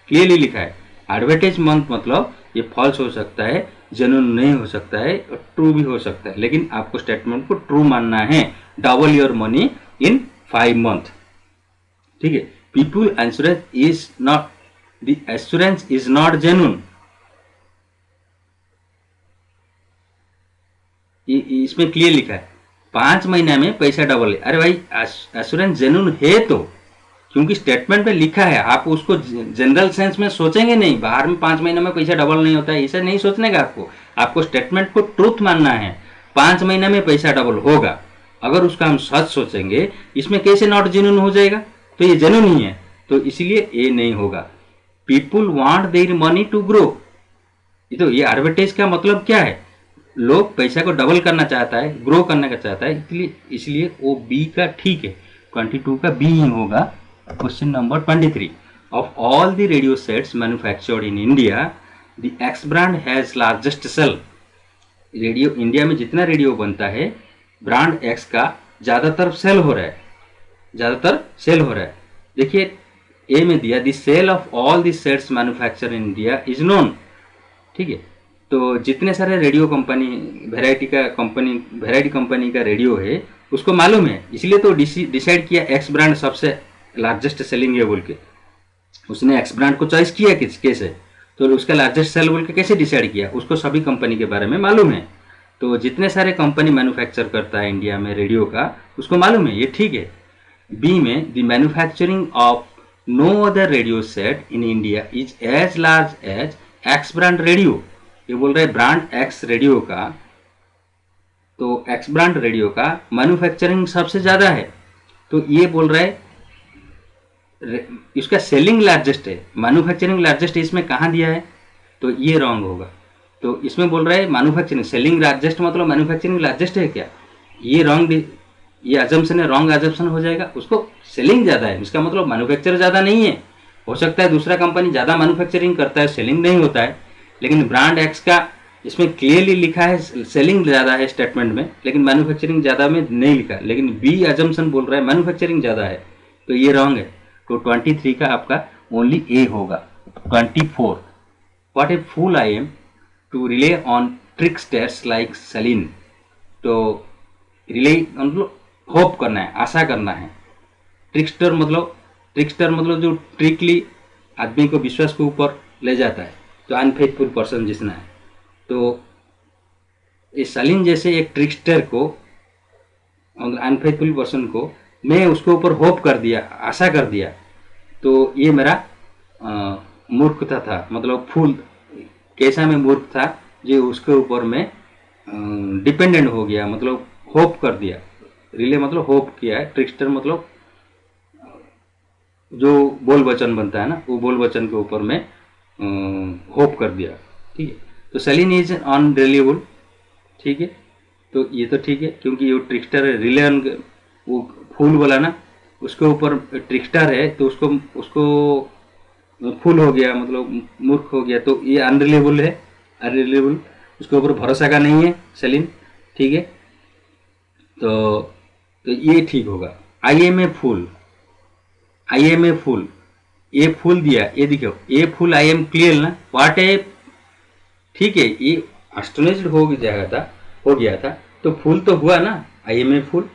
क्लियरली लिखा है। एडवर्टाइजमेंट मतलब ये फॉल्स हो सकता है, जेन्युइन नहीं हो सकता है, और ट्रू भी हो सकता है, लेकिन आपको स्टेटमेंट को ट्रू मानना है। Double your money in 5 month, ठीक है। People insurance is not, the assurance is not genuine, इसमें क्लियर लिखा है 5 महीना में पैसा डबल है। अरे भाई एश्योरेंस जेन्युइन है तो, क्योंकि स्टेटमेंट में लिखा है, आप उसको जनरल सेंस में सोचेंगे नहीं, बाहर में 5 महीना में पैसा डबल नहीं होता है, ऐसा नहीं सोचने का आपको स्टेटमेंट को ट्रूथ मानना है। 5 महीना में पैसा डबल होगा, अगर उसका हम सच सोचेंगे, इसमें कैसे नॉट जेन्युइन हो जाएगा, तो ये जेन्युइन ही है, तो इसीलिए ये नहीं होगा। People want their money to grow, तो ये एडवर्टाइज का मतलब क्या है, लोग पैसा को डबल करना चाहता है, ग्रो करने का चाहता है, इसलिए वो बी का ठीक है, 22 का बी ही होगा। Question number 23, of all the radio sets manufactured in India the X brand has largest sale. Radio India में जितना रेडियो बनता है, ब्रांड एक्स का ज़्यादातर सेल हो रहा है, देखिए ए में दिया the sale of all the sets manufacture in India is known, ठीक है। तो जितने सारे रेडियो कंपनी, वैरायटी कंपनी का रेडियो है, उसको मालूम है, इसलिए तो डिसाइड किया एक्स ब्रांड सबसे लार्जेस्ट सेलिंग है बोल के, उसने एक्स ब्रांड को चॉइस किया कैसे, तो उसका लार्जेस्ट सेल बोल के कैसे डिसाइड किया, उसको सभी कंपनी के बारे में मालूम है। तो जितने सारे कंपनी मैन्युफैक्चर करता है इंडिया में रेडियो का, उसको मालूम है, ये ठीक है। बी में the manufacturing of no other radio set in India is as large as X brand radio, ये बोल रहे ब्रांड एक्स रेडियो का, तो एक्स ब्रांड रेडियो का मैन्युफैक्चरिंग सबसे ज़्यादा है, तो ये बोल रहा है इसका सेलिंग लार्जेस्ट है, मैन्युफैक्चरिंग लार्जेस्ट इसमें कहाँ दिया है, तो ये रॉन्ग होगा। तो इसमें बोल रहा है मैन्युफैक्चरिंग, सेलिंग लार्जेस्ट मतलब मैन्युफैक्चरिंग लार्जेस्ट है क्या, ये रॉन्ग, ये अजम्पशन है, रॉन्ग अजम्पशन हो जाएगा। उसको सेलिंग ज़्यादा है, इसका मतलब मैन्युफैक्चर ज़्यादा नहीं है, हो सकता है दूसरा कंपनी ज़्यादा मैन्युफैक्चरिंग करता है, सेलिंग नहीं होता है, लेकिन ब्रांड एक्स का इसमें क्लियरली लिखा है सेलिंग ज़्यादा है स्टेटमेंट में, लेकिन मैन्युफैक्चरिंग ज़्यादा में नहीं लिखा, लेकिन बी अजम्पशन बोल रहा है मैन्युफैक्चरिंग ज़्यादा है, तो ये रॉन्ग है। तो 23 का आपका ओनली ए होगा। 24, what a fool I am to rely on tricksters like सलीन, तो रिले मतलब होप करना है, आशा करना है। ट्रिकस्टर मतलब जो ट्रिकली आदमी को विश्वास के ऊपर ले जाता है, तो अनफेथफुल पर्सन जिसना है, तो इस सलीन जैसे एक ट्रिकस्टर को, अनफेथफुल पर्सन को मैं उसके ऊपर होप कर दिया, आशा कर दिया, तो ये मेरा मूर्खता था, मतलब फूल कैसा मैं मूर्ख था जो उसके ऊपर मैं डिपेंडेंट हो गया, मतलब होप कर दिया। रिले मतलब होप किया है, ट्रिकस्टर मतलब जो बोल वचन बनता है ना, वो बोल वचन के ऊपर मैं होप कर दिया, ठीक है। तो सलीन इज अनरिलायबल, ठीक है, तो ये तो ठीक है, क्योंकि वो ट्रिकस्टर है, रिले वो फूल बोला ना, उसके ऊपर ट्रिकस्टर है, तो उसको फूल हो गया, मतलब मूर्ख हो गया, तो ये अनरिलायबल, उसके ऊपर भरोसा का नहीं है सलीन, ठीक है। तो ये ठीक होगा। आई एम ए फूल, ये फूल दिया, ये देखो ये फूल, आई एम क्लियर ना, व्हाट ए, ठीक है, ये एस्टोनिश्ड हो गया था, तो फूल तो हुआ ना, आई एम ए फूल,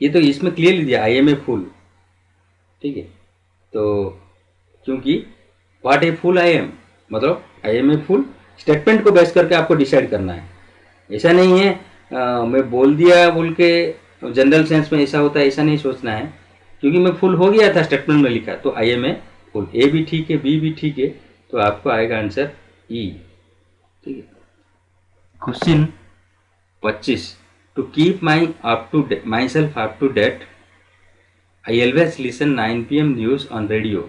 ये तो इसमें क्लियरली दिया आई एम ए फूल, ठीक है। तो क्योंकि what a fool I am मतलब I am a fool, statement को बेस करके आपको डिसाइड करना है, ऐसा नहीं है मैं बोल दिया बोल के जनरल सेंस में ऐसा होता है, ऐसा नहीं सोचना है, क्योंकि मैं फुल हो गया था स्टेटमेंट में लिखा, तो आई एम ए फुल, ए भी ठीक है, बी भी ठीक है, तो आपको आएगा आंसर ई, ठीक है। Question 25, to keep my self up to date I always listen 9 PM news on radio,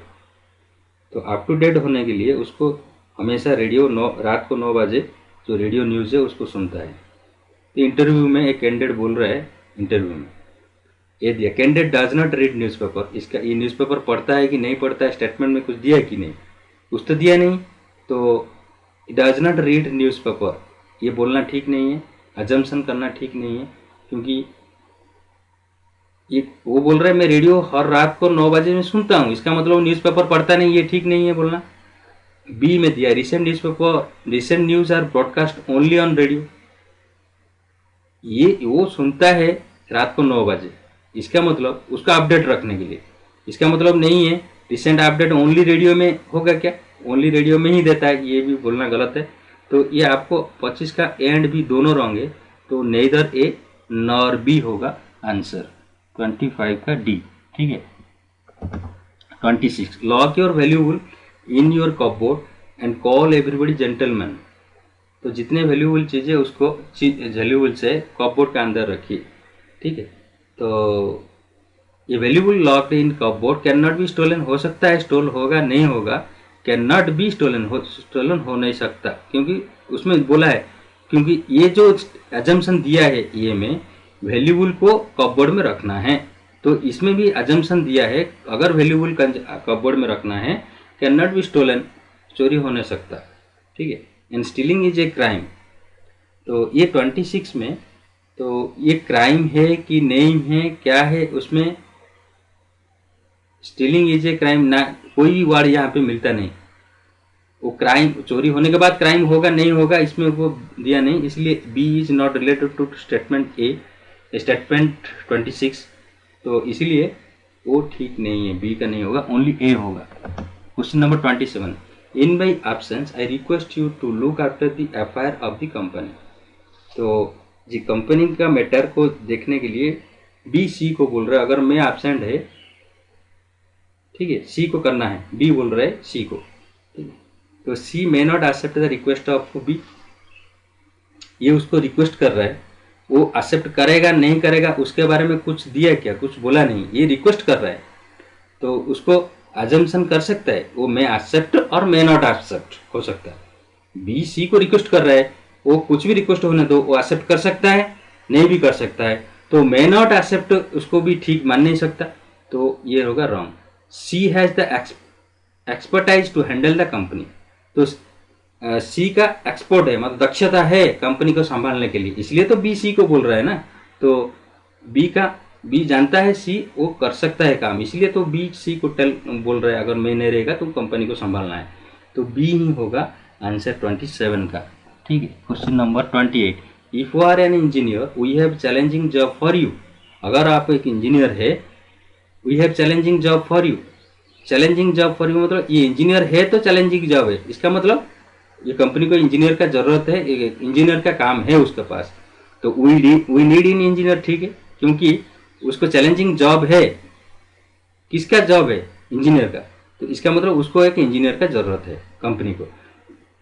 तो अप टू डेट होने के लिए उसको हमेशा रेडियो रात को 9 बजे जो रेडियो न्यूज़ है उसको सुनता है। तो इंटरव्यू में एक कैंडिडेट बोल रहा है, इंटरव्यू में ये दिया, candidate does not read newspaper. इसका ये न्यूज़पेपर पढ़ता है कि नहीं पढ़ता है, स्टेटमेंट में कुछ दिया है कि नहीं, कुछ तो दिया नहीं, तो डज नॉट रीड न्यूज़पेपर ये बोलना ठीक नहीं है, अजम्पशन करना ठीक नहीं है, क्योंकि ये वो बोल रहा है मैं रेडियो हर रात को 9 बजे में सुनता हूँ, इसका मतलब न्यूज़पेपर पढ़ता नहीं, ये ठीक नहीं है बोलना। बी में दिया recent newspaper recent news are broadcast only on radio, ये वो सुनता है रात को 9 बजे, इसका मतलब उसका अपडेट रखने के लिए, इसका मतलब नहीं है रिसेंट अपडेट ओनली रेडियो में होगा क्या, ओनली रेडियो में ही देता है, ये भी बोलना गलत है। तो ये आपको 25 का ए एंड बी दोनों रॉन्ग है, तो नेदर ए नॉर बी होगा आंसर 25 का डी। ठीक है। 26 lock your valuable in your cupboard and call everybody gentleman. तो जितने वैल्यूबल चीज़ें उसको वैल्यूबल से कपबोर्ड के अंदर रखिए। ठीक है। तो ये valuable locked in cupboard can not be stolen, हो सकता है स्टोल होगा नहीं होगा, कैन नॉट बी स्टोलन हो नहीं सकता, क्योंकि उसमें बोला है, क्योंकि ये जो अजम्पशन दिया है ये में वैल्यूबल को कपबोर्ड में रखना है, तो इसमें भी अजम्पशन दिया है अगर वैल्यूबल कपबोर्ड में रखना है कैन नॉट बी स्टोलन, चोरी हो नहीं सकता। ठीक है। And stealing is a crime, तो ये 26 में तो ये क्राइम है कि नहीं है क्या है, उसमें स्टीलिंग इज ए क्राइम ना, कोई भी वर्ड यहाँ पे मिलता नहीं, वो क्राइम चोरी होने के बाद क्राइम होगा नहीं होगा इसमें वो दिया नहीं, इसलिए B is not related to statement A, statement 26, तो इसलिए वो ठीक नहीं है, बी का नहीं होगा, ओनली ए होगा। Question number 27 in by absence I request you to look after the affair of the company. तो जी कंपनी का मैटर को देखने के लिए बी सी को बोल रहा है, अगर मैं एब्सेंट है, ठीक है, सी को करना है, बी बोल रहा है सी को, ठीक है, तो C may not accept the request of B, ये उसको रिक्वेस्ट कर रहा है, वो एक्सेप्ट करेगा नहीं करेगा उसके बारे में कुछ दिया क्या, कुछ बोला नहीं, ये रिक्वेस्ट कर रहा है, तो उसको अजम्पशन कर सकता है, वो मे एक्सेप्ट और मे नॉट एक्सेप्ट हो सकता है। बी सी को रिक्वेस्ट कर रहा है, वो कुछ भी रिक्वेस्ट होने दो, वो एक्सेप्ट कर सकता है नहीं भी कर सकता है, तो मे नॉट एक्सेप्ट उसको भी ठीक मान नहीं सकता, तो ये होगा wrong. C has the expertise to handle the company, तो सी का एक्सपर्ट है मतलब दक्षता है कंपनी को संभालने के लिए, इसलिए तो बी सी को बोल रहा है ना, तो बी जानता है सी वो कर सकता है काम, इसलिए तो बी सी को बोल रहा है अगर मैं नहीं रहेगा तो कंपनी को संभालना है, तो बी ही होगा आंसर 27 का। ठीक है। Question number 28 if you are an engineer we have challenging job for you, अगर आप एक इंजीनियर है we have challenging job for you, challenging job for you मतलब ये इंजीनियर है तो चैलेंजिंग जॉब है, इसका मतलब ये कंपनी को इंजीनियर का जरूरत है, इंजीनियर का काम है उसके पास, तो वी नीड इन इंजीनियर। ठीक है, क्योंकि उसको चैलेंजिंग जॉब है, किसका जॉब है, इंजीनियर का, तो इसका मतलब उसको एक इंजीनियर का जरूरत है कंपनी को।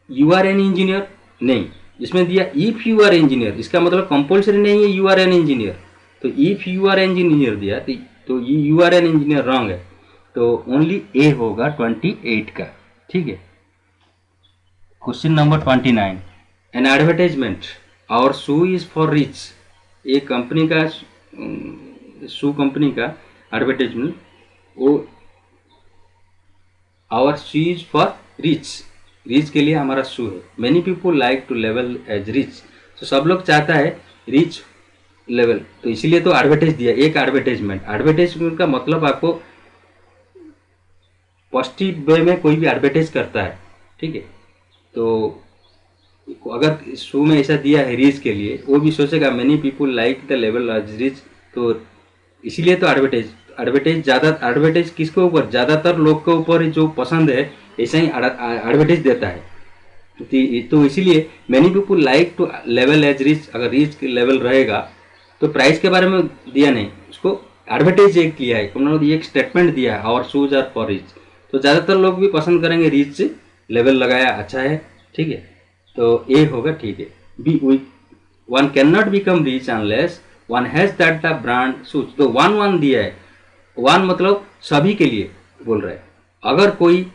यू आर एन इंजीनियर नहीं, इसमें दिया इफ यू आर इंजीनियर, इसका मतलब कंपल्सरी नहीं है यू आर एन इंजीनियर, तो if you are an engineer दिया तो ये you are an engineer wrong है, तो ओनली ए होगा 28 का। ठीक है। Question number 29 an advertisement our shoe is for rich, ये कंपनी का शू कंपनी का एडवर्टाइजमेंट, वो our shoe is for rich, rich के लिए हमारा शू है, many people like to level as rich, तो सब लोग चाहता है रिच लेवल, तो इसीलिए तो एडवर्टाइज दिया, एक एडवर्टाइजमेंट, एडवर्टाइजमेंट का मतलब आपको पॉजिटिव वे में कोई भी एडवर्टाइज करता है। ठीक है, तो अगर शो में ऐसा दिया है रिच के लिए, वो भी सोचेगा many people like the level as rich, तो इसीलिए तो एडवर्टाइज ज़्यादा, एडवर्टाइज किसके ऊपर, ज़्यादातर लोग के ऊपर जो पसंद है ऐसा ही एडवर्टाइज देता है, तो इसीलिए many people like to level as rich, अगर रिच लेवल रहेगा तो प्राइस के बारे में दिया नहीं, उसको एडवर्टाइज एक किया है, उन्होंने एक स्टेटमेंट दिया है our shoes are for rich, तो ज़्यादातर लोग भी पसंद करेंगे रिच लेवल लगाया अच्छा है। ठीक है, तो ए होगा। ठीक है। B one can not become rich unless one has that the brand shoes, तो वन दिया है, वन मतलब सभी के लिए बोल रहा है, अगर कोई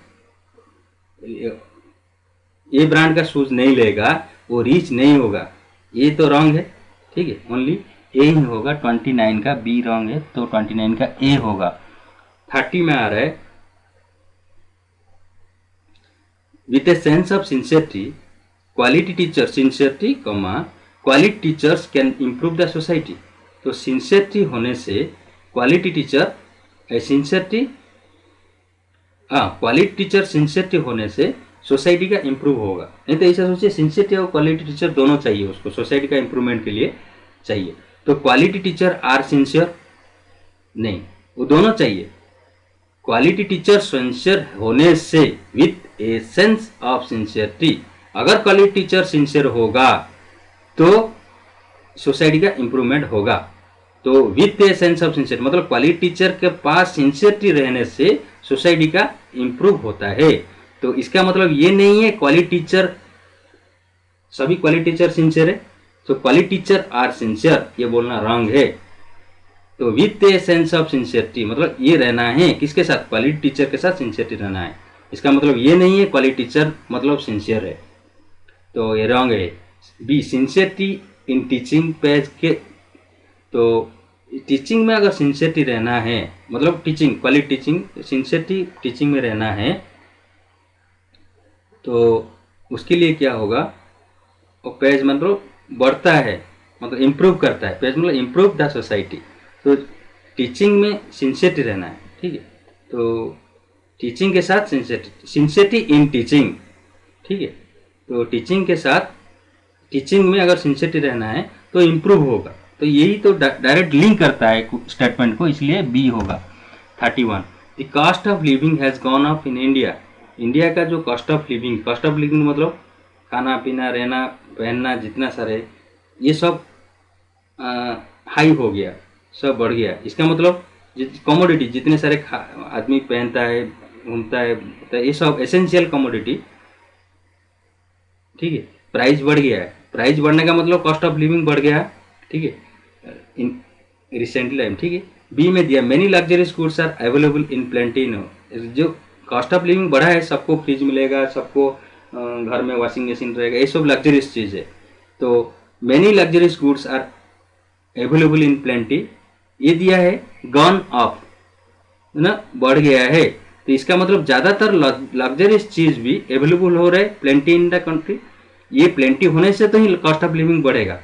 ये ब्रांड का शूज नहीं लेगा वो रिच नहीं होगा, ये तो रॉन्ग है। ठीक है, ओनली ए ही होगा। 29 का बी रॉन्ग है, तो 29 का ए होगा। 30 में आ रहा है, with a sense of sincerity quality teacher sincerity comma quality teachers can improve the society. तो सिंसियरिटी होने से quality teacher sincerity quality teacher sincerity होने से सोसाइटी का इम्प्रूव होगा। नहीं तो ऐसा सोचिए, सिंसियरिटी और क्वालिटी टीचर दोनों चाहिए उसको, सोसाइटी का इम्प्रूवमेंट के लिए चाहिए। तो क्वालिटी टीचर आर सिंसियर नहीं, वो दोनों चाहिए। क्वालिटी टीचर सिंसियर होने से with a sense of sincerity, अगर क्वालिटी टीचर सिंसियर होगा तो सोसाइटी का इम्प्रूवमेंट होगा। तो with a sense of sincere मतलब क्वालिटी टीचर के पास सिंसियरिटी रहने से सोसाइटी का इम्प्रूव होता है। तो इसका मतलब ये नहीं है क्वालिटी टीचर, सभी क्वालिटी टीचर सिंसियर है, तो क्वालिटी टीचर आर सिंसियर, ये बोलना रॉन्ग है। तो with a sense of sincerity मतलब ये रहना है किसके साथ, क्वालिटी टीचर के साथ सिंसियरिटी रहना है। इसका मतलब ये नहीं है क्वालिटी टीचर मतलब सिंसियर है, तो ये रॉन्ग है। B sincerity in teaching page के, तो टीचिंग में अगर सिंसियरिटी रहना है मतलब teaching quality teaching sincerity teaching में रहना है तो उसके लिए क्या होगा, वो पेज मतलब बढ़ता है, मतलब इम्प्रूव करता है, पेज मतलब इम्प्रूव द सोसाइटी। तो टीचिंग में सिंसियरिटी रहना है, ठीक है। तो टीचिंग के साथ सिंसियरिटी इन टीचिंग, ठीक है। तो टीचिंग के साथ टीचिंग में अगर सिंसियरिटी रहना है तो इम्प्रूव होगा। तो यही तो डायरेक्ट लिंक करता है स्टेटमेंट को, इसलिए बी होगा। 31 the cost of living has gone up in India. India का जो कॉस्ट ऑफ लिविंग मतलब खाना पीना रहना पहनना जितना सारे ये सब हाई हो गया, सब बढ़ गया। इसका मतलब कमोडिटी जितने सारे आदमी पहनता है घूमता है, तो ये सब एसेंशियल कमोडिटी, ठीक है, प्राइस बढ़ गया है। प्राइस बढ़ने का मतलब कॉस्ट ऑफ लिविंग बढ़ गया है, ठीक है, इन रिसेंटली टाइम, ठीक है। बी में दिया many luxurious goods are available in plenty no. जो कॉस्ट ऑफ लिविंग बढ़ा है, सबको फ्रिज मिलेगा, सबको घर में वॉशिंग मशीन रहेगा, ये सब लग्जरियस चीज़ है। तो many luxurious goods are available in plenty, ये दिया है गॉन अप ना, बढ़ गया है। तो इसका मतलब ज़्यादातर लग्जरियस चीज़ भी अवेलेबल हो रहा है प्लेंटी इन द कंट्री। ये प्लेंटी होने से तो ही कॉस्ट ऑफ लिविंग बढ़ेगा,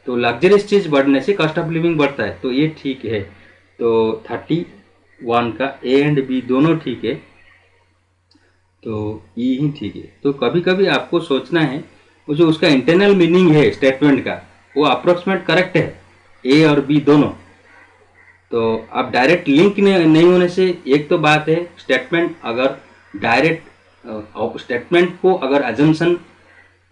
तो लग्जरियस चीज़ बढ़ने से कॉस्ट ऑफ लिविंग बढ़ता है, तो ये ठीक है। तो 31 का ए एंड बी दोनों ठीक है, तो ये ही ठीक है। तो कभी कभी आपको सोचना है वो जो उसका इंटरनल मीनिंग है स्टेटमेंट का, वो अप्रोक्सीमेट करेक्ट है ए और बी दोनों। तो आप डायरेक्ट लिंक नहीं होने से, एक तो बात है स्टेटमेंट अगर डायरेक्ट स्टेटमेंट को अगर अजम्पशन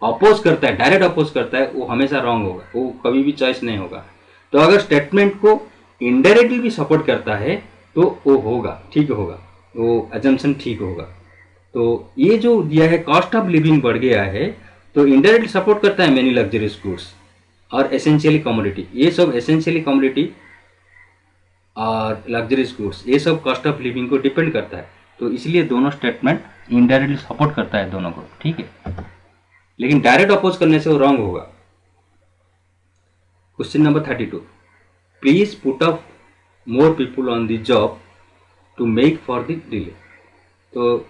अपोज करता है, डायरेक्ट अपोज करता है, वो हमेशा रॉन्ग होगा, वो कभी भी चॉइस नहीं होगा। तो अगर स्टेटमेंट को इनडायरेक्टली भी सपोर्ट करता है तो वो होगा, ठीक होगा, वो अजम्पशन ठीक होगा। तो ये जो दिया है कॉस्ट ऑफ लिविंग बढ़ गया है, तो इनडायरेक्टली सपोर्ट करता है मेनी लग्जरियस गुड्स और एसेंशियली कमोडिटी, ये सब एसेंशियली कमोडिटी और लग्जरियस गुड्स ये सब कॉस्ट ऑफ लिविंग को डिपेंड करता है। तो इसलिए दोनों स्टेटमेंट इनडायरेक्टली सपोर्ट करता है दोनों को, ठीक है, लेकिन डायरेक्ट अपोज करने से वो रॉन्ग होगा। Question number 32 please put up more people on the job to make for the delay. तो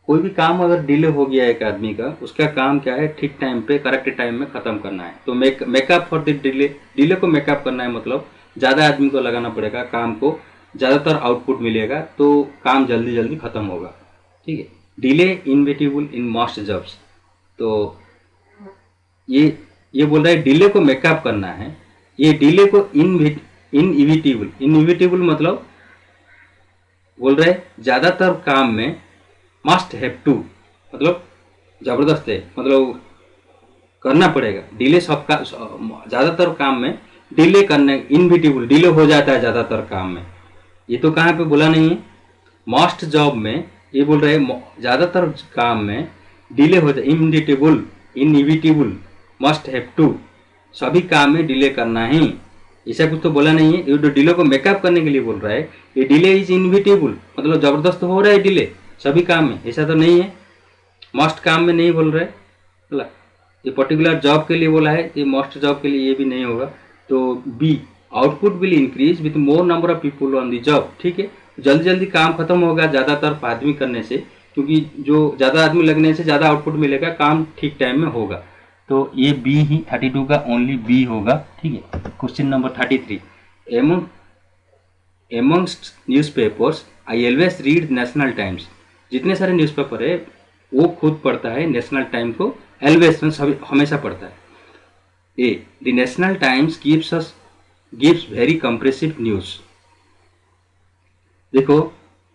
कोई भी काम अगर डिले हो गया है एक आदमी का, उसका काम क्या है, ठीक टाइम पे करेक्ट टाइम में ख़त्म करना है। तो मेकअप फॉर द डिले को मेकअप करना है, मतलब ज़्यादा आदमी को लगाना पड़ेगा, काम को ज़्यादातर आउटपुट मिलेगा, तो काम जल्दी जल्दी ख़त्म होगा, ठीक है। Delay inevitable in most jobs, तो ये बोल रहा है डिले को मेकअप करना है। ये डिले को इनइविटेबल मतलब बोल रहे ज़्यादातर काम में मस्ट हैव टू मतलब ज़बरदस्त है, मतलब करना पड़ेगा। डिले सबका ज़्यादातर काम में डिले करने, इनविटेबल डिले हो जाता है ज़्यादातर काम में, ये तो कहाँ पे बोला नहीं है। मोस्ट जॉब में ये बोल रहे हैं ज़्यादातर काम में डिले हो जाए, इनइविटेबल मस्ट हैव टू, सभी काम में डिले करना ही, ऐसा कुछ तो बोला नहीं है। ये डिले को मेकअप करने के लिए बोल रहा है, ये डिले इज इनविटेबल मतलब ज़बरदस्त हो रहा है डिले सभी काम में, ऐसा तो नहीं है, मस्ट काम में नहीं बोल रहे बोला। ये पर्टिकुलर जॉब के लिए बोला है, ये मोस्ट जॉब के लिए ये भी नहीं होगा। तो B, output will increase with more number of people on the job. ठीक है, जल्दी जल्दी काम खत्म होगा ज़्यादातर आदमी करने से, क्योंकि जो ज़्यादा आदमी लगने से ज़्यादा आउटपुट मिलेगा, काम ठीक टाइम में होगा। तो ये बी ही 32 का ओनली बी होगा। ठीक है, question number 33, amongst newspapers I always read national times. जितने सारे न्यूज़पेपर है वो खुद पढ़ता है नेशनल टाइम को, ऑलवेज हमेशा पढ़ता है। A, the National Times gives very comprehensive news. देखो,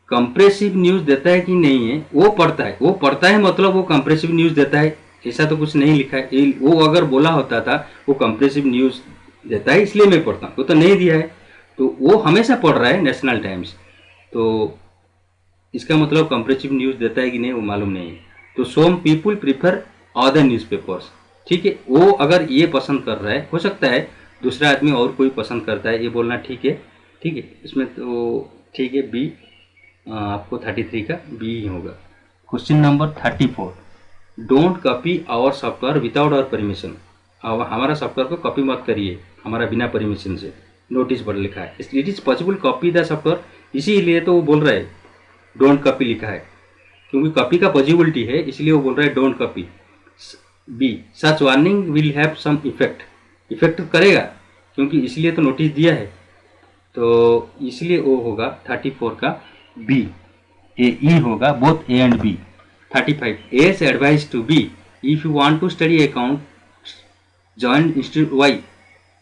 कंप्रेसिव न्यूज़ देता है कि नहीं है, वो पढ़ता है मतलब वो कंप्रेसिव न्यूज़ देता है, ऐसा तो कुछ नहीं लिखा है। वो अगर बोला होता था वो कंप्रेसिव न्यूज़ देता है इसलिए मैं पढ़ता हूँ, वो तो नहीं दिया है, तो वो हमेशा पढ़ रहा है नेशनल टाइम्स। तो इसका मतलब कंप्रेसिव न्यूज़ देता है कि नहीं वो मालूम नहीं है। तो some people prefer other newspapers. ठीक है, वो अगर ये पसंद कर रहा है, हो सकता है दूसरा आदमी और कोई पसंद करता है, ये बोलना ठीक है। ठीक है, इसमें तो ठीक है, बी आपको 33 का बी ही होगा। Question number 34, don't copy our software without our permission. हमारा सॉफ्टवेयर को कॉपी मत करिए हमारा बिना परमिशन से, नोटिस पर लिखा है। It is possible copy the software, इसीलिए तो वो बोल रहा है डोंट कॉपी लिखा है, क्योंकि कॉपी का पॉसिबिलिटी है, इसलिए वो बोल रहा है don't copy. B, such warning will have some effect करेगा, क्योंकि इसलिए तो नोटिस दिया है, तो इसलिए वो होगा 34 का बी। ए ई होगा, both A and B. 35, as advise to B, if you want to study account join institute Y.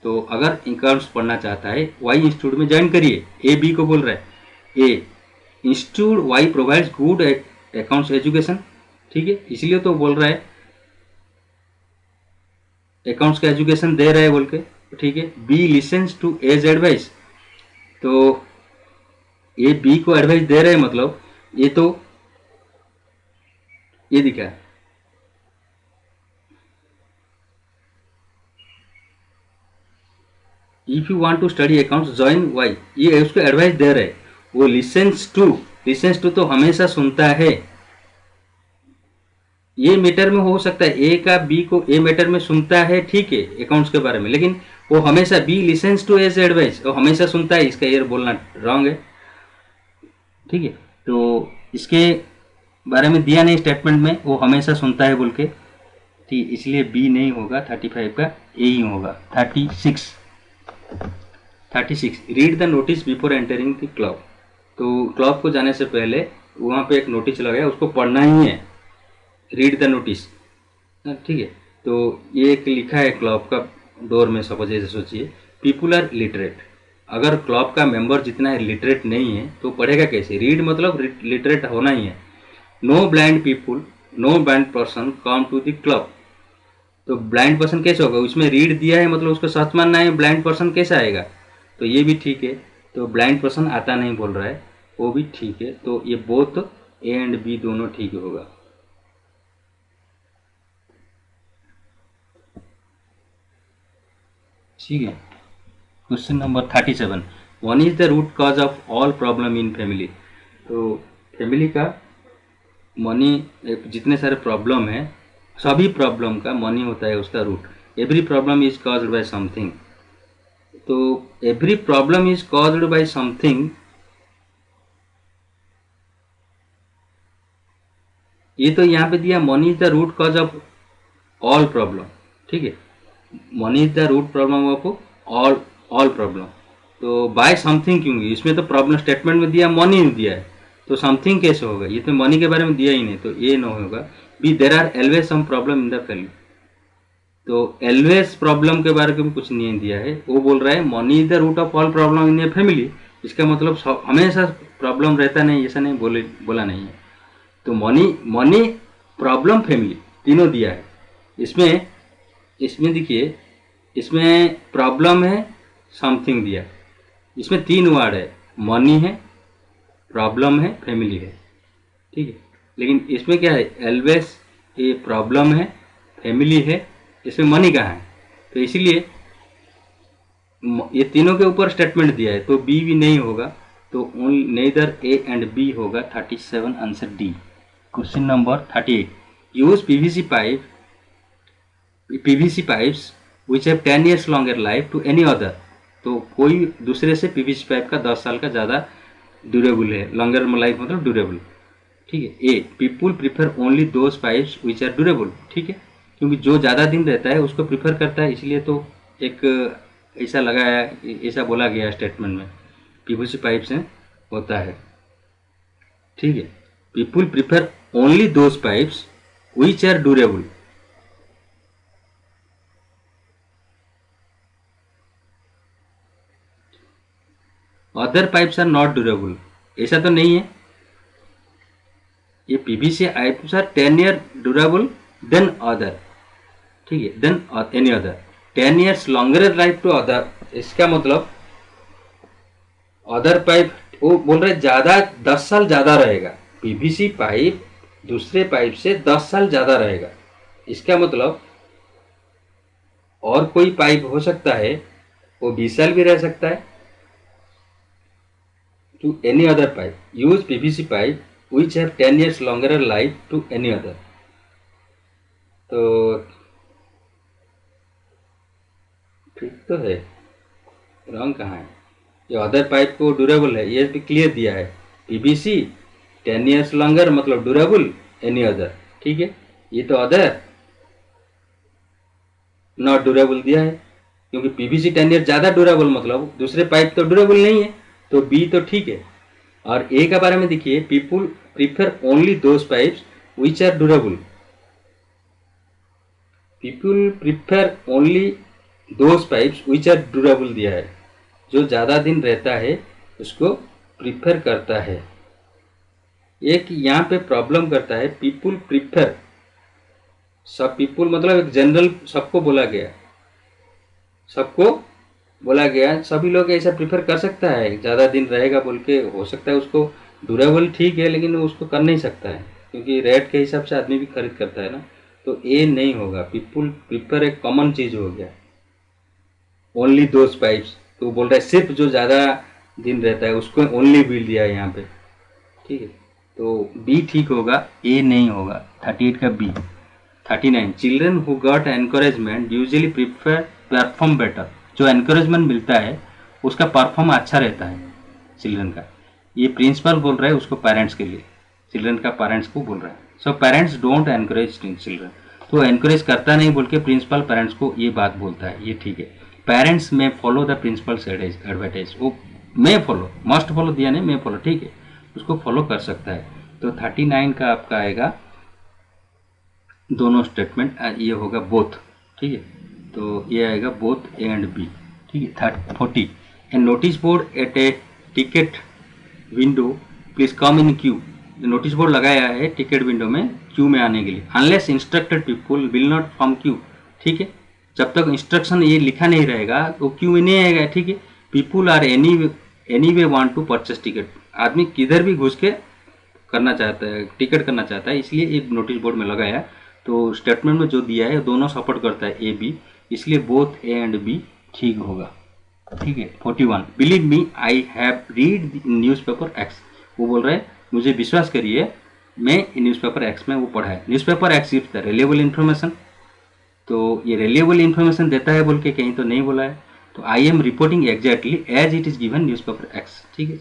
तो अगर अकाउंट्स पढ़ना चाहता है वाई इंस्टीट्यूट में ज्वाइन करिए, ए बी को बोल रहा है। A, institute Y provides good accounts education. ठीक है, इसलिए तो बोल रहा है अकाउंट्स का एजुकेशन दे रहा है बोल के। ठीक है, B listens to as advice, तो ये बी को एडवाइस दे रहे हैं, मतलब ये तो ये दिखा है। If you want to study accounts join Y, ये उसको एडवाइस दे रहे हैं। वो लिसन्स टू तो हमेशा सुनता है, ये मैटर में हो सकता है ए का बी को ए मैटर में सुनता है, ठीक है, अकाउंट्स के बारे में, लेकिन वो हमेशा B listens to as advice, वो हमेशा सुनता है, इसका ये बोलना रॉन्ग है। ठीक है, तो इसके बारे में दिया नहीं स्टेटमेंट में, वो हमेशा सुनता है बोल के, ठीक, इसलिए बी नहीं होगा, 35 का ए ही होगा। 36, read the notice before entering the club. तो क्लब को जाने से पहले वहाँ पे एक नोटिस लगाया, उसको पढ़ना ही है, रीड द नोटिस। ठीक है, तो ये एक लिखा है क्लब का डोर में, सपोज ऐसे सोचिए, पीपुल आर लिटरेट। अगर क्लब का मेंबर जितना है लिटरेट नहीं है तो पढ़ेगा कैसे? रीड मतलब लिटरेट होना ही है। No blind people, no blind person come to the club. तो ब्लाइंड पर्सन कैसे होगा? उसमें रीड दिया है मतलब उसको सच मानना है, ब्लाइंड पर्सन कैसे आएगा? तो ये भी ठीक है, तो ब्लाइंड पर्सन आता नहीं बोल रहा है, वो भी ठीक है। तो ये बोथ ए एंड बी दोनों ठीक होगा। ठीक है, question number 37, one is the root cause of all problem in family. तो फैमिली का मनी, जितने सारे प्रॉब्लम है सभी प्रॉब्लम का मनी होता है उसका root. Every problem is caused by something. तो every problem is caused by something, ये तो यहाँ पे दिया money is the root cause of all problem. ठीक है, money is the root problem of all problem. तो बाय समथिंग क्यों? इसमें तो प्रॉब्लम स्टेटमेंट में दिया मनी दिया है, तो समथिंग कैसे होगा? ये तो मनी के बारे में दिया ही नहीं, तो ये न होगा। B, there are always some problem in the family. तो ऑलवेज प्रॉब्लम के बारे में कुछ नहीं दिया है, वो बोल रहा है money is the root of all problem in a family. इसका मतलब हमेशा प्रॉब्लम रहता नहीं, ऐसा नहीं बोला नहीं है। तो मनी प्रॉब्लम फैमिली तीनों दिया है। इसमें देखिए, इसमें प्रॉब्लम है, समथिंग दिया, इसमें 3 वर्ड है, मनी है, प्रॉब्लम है, फैमिली है। ठीक है, लेकिन इसमें क्या है? ऑलवेज, ये प्रॉब्लम है, फैमिली है, इसमें मनी कहाँ है? तो इसीलिए ये तीनों के ऊपर स्टेटमेंट दिया है, तो बी भी नहीं होगा, तो only neither A and B होगा। 37 answer D. Question number 38, use PVC pipe PVC pipes which have 10 years longer life to any other, तो कोई दूसरे से पीवीसी पाइप का 10 साल का ज़्यादा ड्यूरेबल है, लॉन्गर लाइफ मतलब ड्यूरेबल। ठीक है। A people prefer only those pipes which are durable. ठीक है, क्योंकि जो ज़्यादा दिन रहता है उसको प्रीफर करता है, इसलिए तो एक ऐसा लगाया, ऐसा बोला गया स्टेटमेंट में, पीवीसी पाइप से होता है। ठीक है, people prefer only those pipes which are durable. Other pipes are not durable, ऐसा तो नहीं है। ये PVC pipes are 10 year durable then other. ठीक है, then any other 10 years longer life to other. इसका मतलब अदर पाइप, वो बोल रहे ज्यादा 10 साल ज्यादा रहेगा, पीवीसी पाइप दूसरे पाइप से 10 साल ज्यादा रहेगा। इसका मतलब और कोई पाइप हो सकता है वो 20 साल भी रह सकता है। To any other pipe use PVC pipe which have 10 years longer life to any other. तो ठीक तो है, रॉन्ग कहाँ है? ये अदर पाइप को ड्यूरेबल है, ये भी क्लियर दिया है। पीवीसी 10 years लॉन्गर मतलब ड्यूरेबल, एनी अदर। ठीक है, ये तो अदर नॉट ड्यूरेबल दिया है, क्योंकि पीवीसी 10 years ज़्यादा ड्यूरेबल मतलब दूसरे पाइप तो ड्यूरेबल नहीं है, तो बी तो ठीक है। और ए के बारे में देखिए, people prefer only those pipes which are durable. People prefer only those pipes which are durable दिया है, जो ज़्यादा दिन रहता है उसको प्रीफर करता है। एक यहाँ पे प्रॉब्लम करता है, पीपुल प्रीफर, सब पीपुल मतलब एक जनरल सबको बोला गया, सबको बोला गया, सभी लोग ऐसा प्रीफर कर सकता है, ज़्यादा दिन रहेगा बोल के हो सकता है उसको ड्यूरेबल ठीक है, लेकिन उसको कर नहीं सकता है क्योंकि रेट के हिसाब से आदमी भी खरीद करता है ना, तो ए नहीं होगा। पीपुल प्रीफर एक कॉमन चीज़ हो गया, ओनली दोज पाइप्स, तो बोल रहा है सिर्फ जो ज़्यादा दिन रहता है उसको ओनली बिल दिया है यहाँ पे। ठीक है, तो बी ठीक होगा, ए नहीं होगा। 38 का B. 39 children who got encouragement usually prefer perform better. जो एनकरेजमेंट मिलता है उसका परफॉर्म अच्छा रहता है चिल्ड्रन का। ये प्रिंसिपल बोल रहा है उसको पेरेंट्स के लिए, चिल्ड्रन का पेरेंट्स को बोल रहा है। So parents don't encourage children, तो एनकरेज करता नहीं बोल के प्रिंसिपल पेरेंट्स को ये बात बोलता है, ये ठीक है। पेरेंट्स में फॉलो द प्रिंसिपल्स एडवाइटेज, वो मैं फॉलो, मस्ट फॉलो दिया नहीं, मैं फॉलो, ठीक है, उसको फॉलो कर सकता है। तो 39 का आपका आएगा दोनों स्टेटमेंट, ये होगा बोथ। ठीक है, तो ये आएगा बोथ ए एंड बी। ठीक है। 40 A notice board at a ticket window please come in queue. Notice board लगाया है टिकट विंडो में क्यू में आने के लिए, unless instructed people will not from Q. ठीक है, जब तक इंस्ट्रक्शन ये लिखा नहीं रहेगा तो क्यू में नहीं आएगा। ठीक है, people are any way want to purchase ticket, आदमी किधर भी घुस के करना चाहता है, टिकट करना चाहता है, इसलिए एक नोटिस बोर्ड में लगाया। तो स्टेटमेंट में जो दिया है दोनों सपोर्ट करता है, ए बी, इसलिए बोथ ए एंड बी ठीक होगा। ठीक है। 41 believe me I have read newspaper x. वो बोल रहे हैं मुझे विश्वास करिए मैं न्यूज़पेपर एक्स में वो पढ़ा है। Newspaper x is the reliable information, तो ये रिलायबल इन्फॉर्मेशन देता है बोल के कहीं तो नहीं बोला है, तो I am reporting exactly as it is given newspaper X. ठीक है,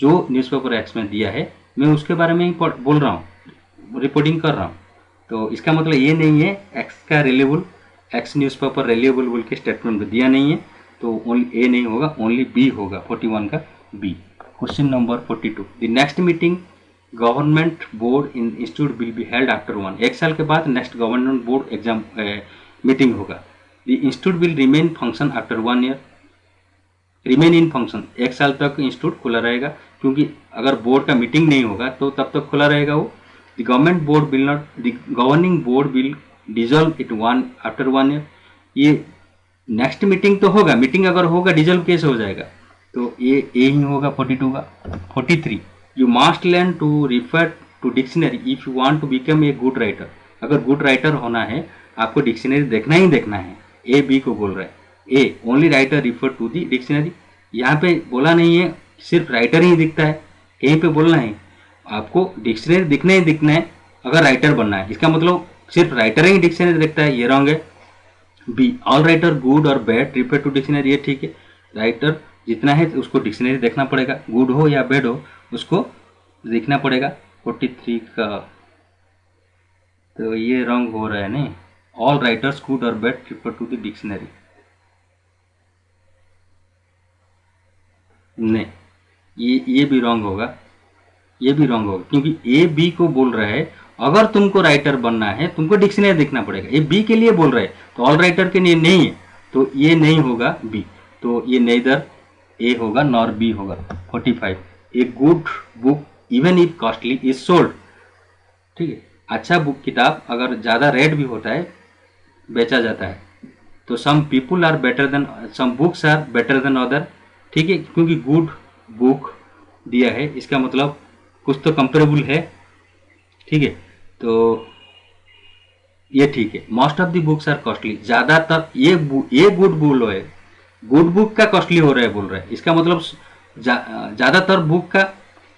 जो न्यूज़पेपर एक्स में दिया है मैं उसके बारे में ही बोल रहा हूँ, रिपोर्टिंग कर रहा हूँ। तो इसका मतलब ये नहीं है एक्स का रिलायबल, एक्स न्यूज़पेपर रिलायबल बोल के स्टेटमेंट में दिया नहीं है, तो ओनली ए नहीं होगा, ओनली बी होगा। 41 का B. Question number 42 the next meeting government board in institute will be held after 1। एक साल के बाद next government board exam meeting होगा। The institute will remain function after 1 year। Remain in function, एक साल तक इंस्टीट्यूट खुला रहेगा, क्योंकि अगर बोर्ड का मीटिंग नहीं होगा तो तब तक खुला रहेगा वो। The government board will not, the governing board will dissolve it after 1 year। ये नेक्स्ट मीटिंग तो होगा, मीटिंग अगर होगा डिजॉल्व कैसे हो जाएगा, तो ये ए ही होगा 42 का। 43 you must learn to refer to dictionary if you want to become a good writer. अगर गुड राइटर होना है आपको डिक्शनरी देखना ही देखना है। ए बी को बोल रहा है, A only writer refer to the dictionary. यहाँ पे बोला नहीं है सिर्फ राइटर ही दिखता है, कहीं पे बोलना है आपको डिक्शनरी दिखना ही दिखना है अगर राइटर बनना है। इसका मतलब सिर्फ राइटर ही डिक्शनरी देखता है, ये रॉन्ग है। बी, ऑल राइटर गुड और बैड रिफर टू डिक्शनरी, ये ठीक है, राइटर जितना है उसको डिक्शनरी देखना पड़ेगा, गुड हो या बैड हो उसको देखना पड़ेगा। 43 का तो ये रॉन्ग हो रहा है नहीं, ऑल राइटर्स गुड और bad refer to the dictionary, नहीं ये भी रॉन्ग होगा, ये भी रॉन्ग होगा, क्योंकि ए बी को बोल रहा है अगर तुमको राइटर बनना है तुमको डिक्शनरी देखना पड़ेगा, ये बी के लिए बोल रहे हैं तो ऑल राइटर के लिए नहीं है, तो ये नहीं होगा बी, तो ये नेदर ए होगा नॉर बी होगा। 45, a good book even if costly is sold, ठीक है, अच्छा बुक किताब अगर ज़्यादा रेट भी होता है बेचा जाता है, तो some people are better than, some books are better than other, ठीक है, क्योंकि गुड बुक दिया है इसका मतलब कुछ तो कंपेरेबल है, ठीक है, तो ये ठीक है। Most of the books are costly, ज़्यादातर ये गुड बोल है, गुड बुक का कॉस्टली हो रहा है बोल रहा है, इसका मतलब ज़्यादातर बुक का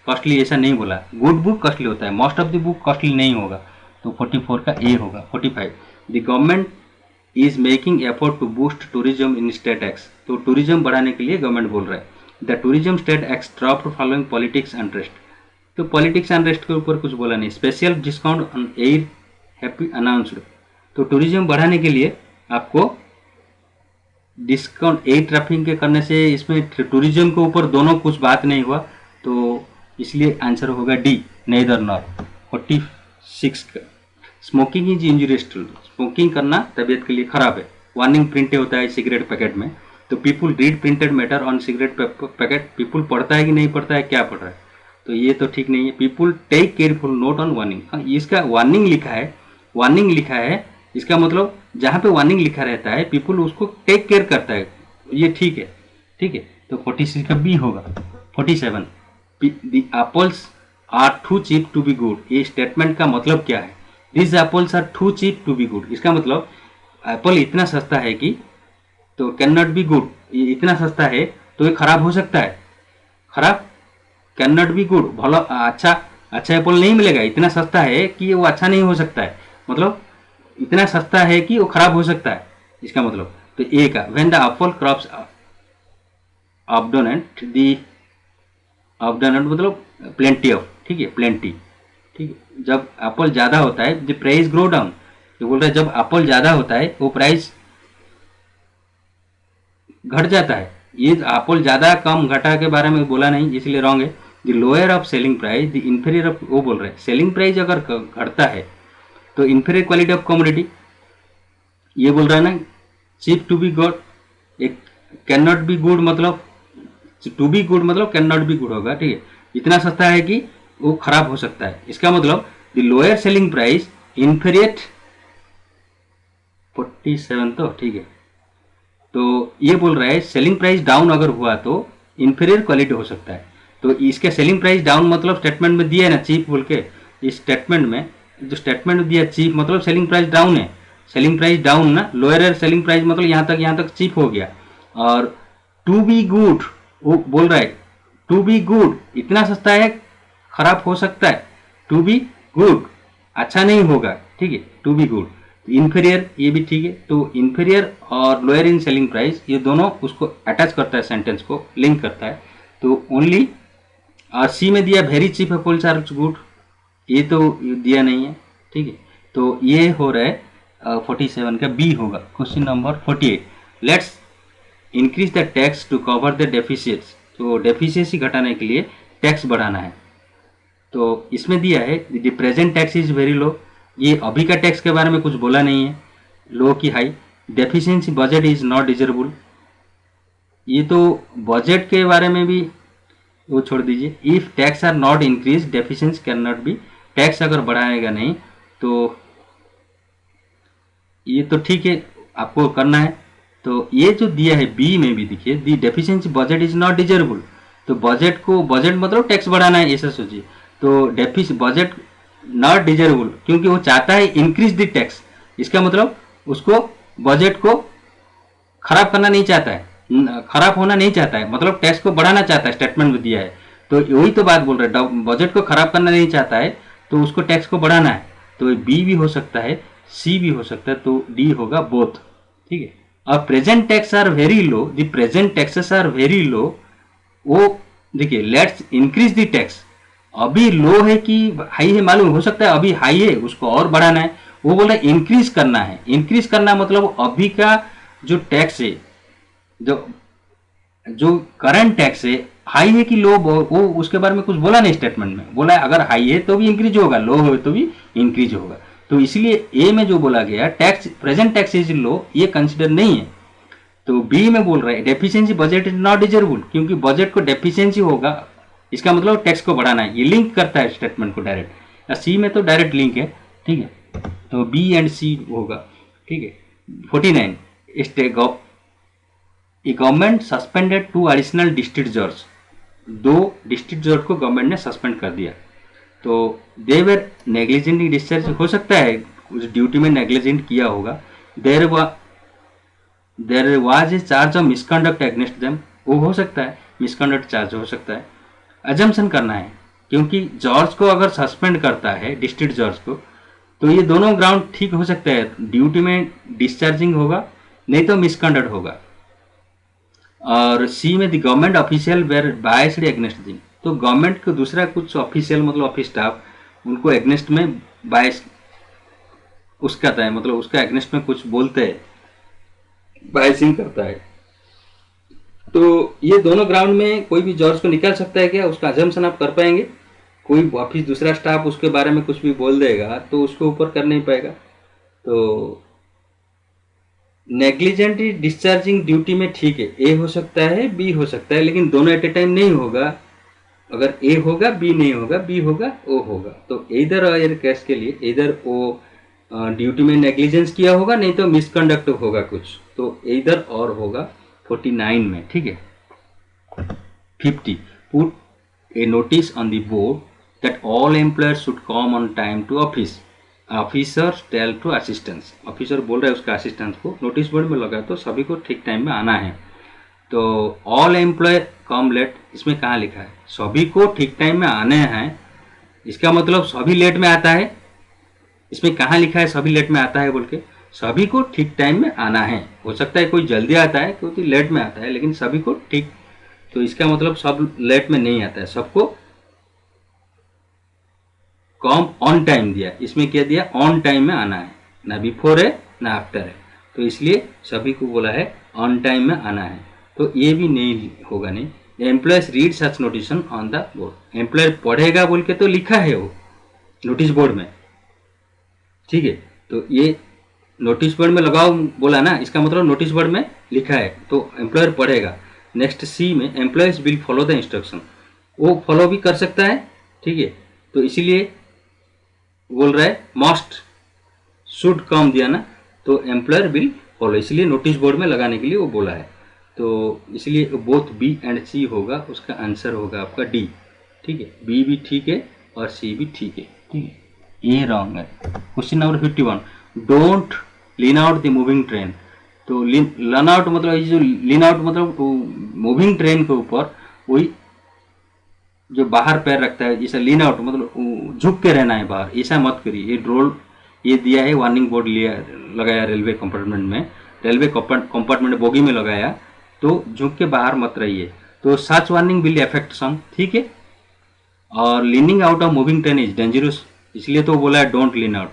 कॉस्टली ऐसा नहीं बोला, गुड बुक कॉस्टली होता है, most of the book costly नहीं होगा, तो 44 का ए होगा। 45, the government is making effort to boost tourism in state X, तो टूरिज्म बढ़ाने के लिए गवर्नमेंट बोल रहा है। The tourism state X dropped following politics unrest, तो पॉलिटिक्स अनरेस्ट के ऊपर कुछ बोला नहीं। Special discount on air happy announced, तो टूरिज्म बढ़ाने के लिए आपको डिस्काउंट एयर ट्रैफिक के करने से इसमें टूरिज्म के ऊपर दोनों कुछ बात नहीं हुआ, तो इसलिए आंसर होगा डी, नेदर नॉर। 46 का smoking is injurious to, smoking करना तबीयत के लिए खराब है, वार्निंग प्रिंट होता है सिगरेट पैकेट में, तो people read printed matter on cigarette packet, people पढ़ता है कि नहीं पढ़ता है, क्या पढ़ रहा है, तो ये तो ठीक नहीं है। People take careful note on warning, हाँ इसका वार्निंग लिखा है, वार्निंग लिखा है, इसका मतलब जहाँ पे वार्निंग लिखा रहता है पीपुल उसको टेक केयर करता है, ये ठीक है, ठीक है, तो 46 का बी होगा। 47, the apples are too cheap to be good, ये स्टेटमेंट का मतलब क्या है, this apples are too cheap to be good, इसका मतलब एप्पल इतना सस्ता है कि, तो कैन नॉट बी गुड, ये इतना सस्ता है तो ये खराब हो सकता है, खराब कैन नॉट बी गुड, भला अच्छा एप्पल नहीं मिलेगा, इतना सस्ता है कि वो अच्छा नहीं हो सकता है, मतलब इतना सस्ता है कि वो खराब हो सकता है, इसका मतलब, तो ए का when the Apple crops abundant, the abundant मतलब प्लेंटी ऑफ, ठीक है, प्लेंटी, ठीक है, जब एप्पल ज़्यादा होता है द प्राइस ग्रो डाउन, तो बोल रहा है जब एप्पल ज़्यादा होता है वो प्राइस घट जाता है, ये एप्पल ज़्यादा कम घटा के बारे में बोला नहीं इसलिए रॉन्ग है। The lower of selling price the inferior of, वो बोल रहे हैं सेलिंग प्राइस अगर घटता है तो इन्फीरियर क्वालिटी ऑफ कमोडिटी, ये बोल रहा है ना, चीप टू बी गुड, एक कैन नॉट बी गुड मतलब, टू बी गुड मतलब कैन नॉट बी गुड होगा, ठीक है, इतना सस्ता है कि वो खराब हो सकता है, इसका मतलब the lower selling price inferior, 47 तो ठीक है, तो ये बोल रहा है सेलिंग प्राइस डाउन अगर हुआ तो इन्फीरियर क्वालिटी हो सकता है, तो इसके सेलिंग प्राइस डाउन मतलब स्टेटमेंट में दिया है ना चीप बोल के, इस स्टेटमेंट में जो स्टेटमेंट दिया चीप मतलब सेलिंग प्राइस डाउन है, सेलिंग प्राइस डाउन ना, लोअर सेलिंग प्राइस मतलब यहाँ तक चीप हो गया, और टू बी गुड वो बोल रहा है टू बी गुड इतना सस्ता है खराब हो सकता है, टू बी गुड अच्छा नहीं होगा, ठीक है, टू बी गुड, इन्फीरियर ये भी ठीक है, तो इन्फीरियर और लोअर इन सेलिंग प्राइस ये दोनों उसको अटैच करता है, सेंटेंस को लिंक करता है, तो ओनली सी में दिया very cheap apples are good, ये तो दिया नहीं है, ठीक है, तो ये हो रहा है 47 का बी होगा। Question number 48, let's increase the tax to cover the deficits, तो डेफिशिएंसी घटाने के लिए टैक्स बढ़ाना है, तो इसमें दिया है the present tax is very low, ये अभी का टैक्स के बारे में कुछ बोला नहीं है, लो की high, deficiency budget is not desirable, ये तो बजट के बारे में भी वो छोड़ दीजिए, if tax are not increase deficiency can not be, tax अगर बढ़ाएगा नहीं तो ये तो ठीक है आपको करना है, तो ये जो दिया है बी में भी देखिए the deficiency budget is not desirable, तो बजट को बजट मतलब टैक्स बढ़ाना है ऐसा सोचिए, तो बजट नॉट डिजरेबल क्योंकि वो चाहता है इंक्रीज द टैक्स, इसका मतलब उसको बजट को खराब करना नहीं चाहता है, खराब होना नहीं चाहता है, मतलब टैक्स को बढ़ाना चाहता है, स्टेटमेंट में दिया है, तो वही तो बात बोल रहे हैं, बजट को खराब करना नहीं चाहता है तो उसको टैक्स को बढ़ाना है, तो बी भी हो सकता है सी भी हो सकता है, तो डी होगा बोथ, ठीक है। अब present tax are very low, the present taxes are very low, वो देखिए लेट्स इंक्रीज द टैक्स, अभी लो है कि हाई है मालूम हो सकता है, अभी हाई है उसको और बढ़ाना है, वो बोल रहा है इंक्रीज करना है। इंक्रीज करना मतलब अभी का जो टैक्स है, जो जो करंट टैक्स है हाई है कि लो, वो उसके बारे में कुछ बोला नहीं स्टेटमेंट में, बोला है अगर हाई है तो भी इंक्रीज होगा, लो हो तो भी इंक्रीज होगा। तो इसलिए ए में जो बोला गया tax present tax is low, ये कंसिडर नहीं है। तो बी में बोल रहा है deficiency budget is not deservable, क्योंकि बजट को डेफिशिएंसी होगा, इसका मतलब टैक्स को बढ़ाना है, ये लिंक करता है स्टेटमेंट को डायरेक्ट। सी में तो डायरेक्ट लिंक है, ठीक है। तो बी एंड सी होगा, ठीक है। 49 गवर्नमेंट सस्पेंडेड 2 एडिशनल डिस्ट्रिक्ट जज, 2 डिस्ट्रिक्ट जज को गवर्नमेंट ने सस्पेंड कर दिया। तो दे वर नेग्लिजेंट डिस्चार्ज, हो सकता है उस ड्यूटी में नेग्लिजेंट किया होगा। There was a charge of misconduct against them, वो हो सकता है मिसकंडक्ट चार्ज हो सकता है। अजम्पशन करना है, क्योंकि जॉर्ज को अगर सस्पेंड करता है डिस्ट्रिक्ट जॉर्ज को, तो ये दोनों ग्राउंड ठीक हो सकता है, ड्यूटी में डिस्चार्जिंग होगा नहीं तो मिसकंडक्ट होगा। और सी में the government official were biased against them, तो गवर्नमेंट को दूसरा कुछ ऑफिशियल मतलब ऑफिस स्टाफ उनको एग्नेस्ट में बायस उसका था, मतलब उसका एग्नेस्ट में कुछ बोलते हैं, बायसिंग करता है। तो ये दोनों ग्राउंड में कोई भी जॉर्ज को निकाल सकता है क्या, उसका अजम्पशन आप कर पाएंगे? कोई ऑफिस दूसरा स्टाफ उसके बारे में कुछ भी बोल देगा तो उसके ऊपर कर नहीं पाएगा। तो नेग्लिजेंट डिस्चार्जिंग ड्यूटी में ठीक है, ए हो सकता है बी हो सकता है, लेकिन दोनों एट ए टाइम नहीं होगा। अगर ए होगा बी नहीं होगा, बी होगा ओ होगा। तो इधर और केस के लिए इधर ओ ड्यूटी में नेग्लिजेंस किया होगा, नहीं तो मिसकंडक्ट होगा कुछ, तो इधर और होगा 49 में, ठीक है। 50 put a notice on the board that all employers should come on time to office, officer tell to assistants, officer बोल रहा है उसका असिस्टेंट को नोटिस बोर्ड में लगा तो सभी को ठीक टाइम में आना है। तो ऑल एम्प्लॉय कम लेट, इसमें कहाँ लिखा है सभी को ठीक टाइम में आने हैं, इसका मतलब सभी लेट में आता है, इसमें कहाँ लिखा है सभी लेट में आता है बोल के, सभी को ठीक टाइम में आना है। हो सकता है कोई जल्दी आता है कोई लेट में आता है, लेकिन सभी को ठीक, तो इसका मतलब सब लेट में नहीं आता है, सबको कम ऑन टाइम दिया, इसमें क्या दिया ऑन टाइम में आना है, ना बिफोर है ना आफ्टर है, तो इसलिए सभी को बोला है ऑन टाइम में आना है। तो ये भी नहीं होगा, नहीं। Employees read such notification on the board, employer पढ़ेगा बोल के तो लिखा है वो नोटिस बोर्ड में, ठीक है। तो ये नोटिस बोर्ड में लगाओ बोला ना, इसका मतलब नोटिस बोर्ड में लिखा है तो एम्प्लॉयर पढ़ेगा। नेक्स्ट सी में employees will follow the instruction, वो फॉलो भी कर सकता है, ठीक है। तो इसीलिए बोल रहा है मस्ट शुड कम दिया ना, तो एम्प्लॉयर विल फॉलो, इसलिए नोटिस बोर्ड में लगाने के लिए वो बोला है। तो इसलिए बोथ बी एंड सी होगा, उसका आंसर होगा आपका डी, ठीक है। बी भी ठीक है और सी भी ठीक है, ठीक है। ये रॉन्ग है। Question number 51, don't lean out the moving train, तो लीन आउट मतलब ये जो लीन आउट मतलब मूविंग ट्रेन के ऊपर वही जो बाहर पैर रखता है, जैसा लीन आउट मतलब झुक के रहना है बाहर, ऐसा मत करिए। ये ड्रोल ये दिया है, वार्निंग बोर्ड लिया लगाया रेलवे कंपार्टमेंट में, रेलवे कंपार्टमेंट बोगी में लगाया, तो झुक के बाहर मत रहिए। तो such warning will affect some, ठीक है। और leaning out of moving train is dangerous, इसलिए तो बोला है डोंट लीन आउट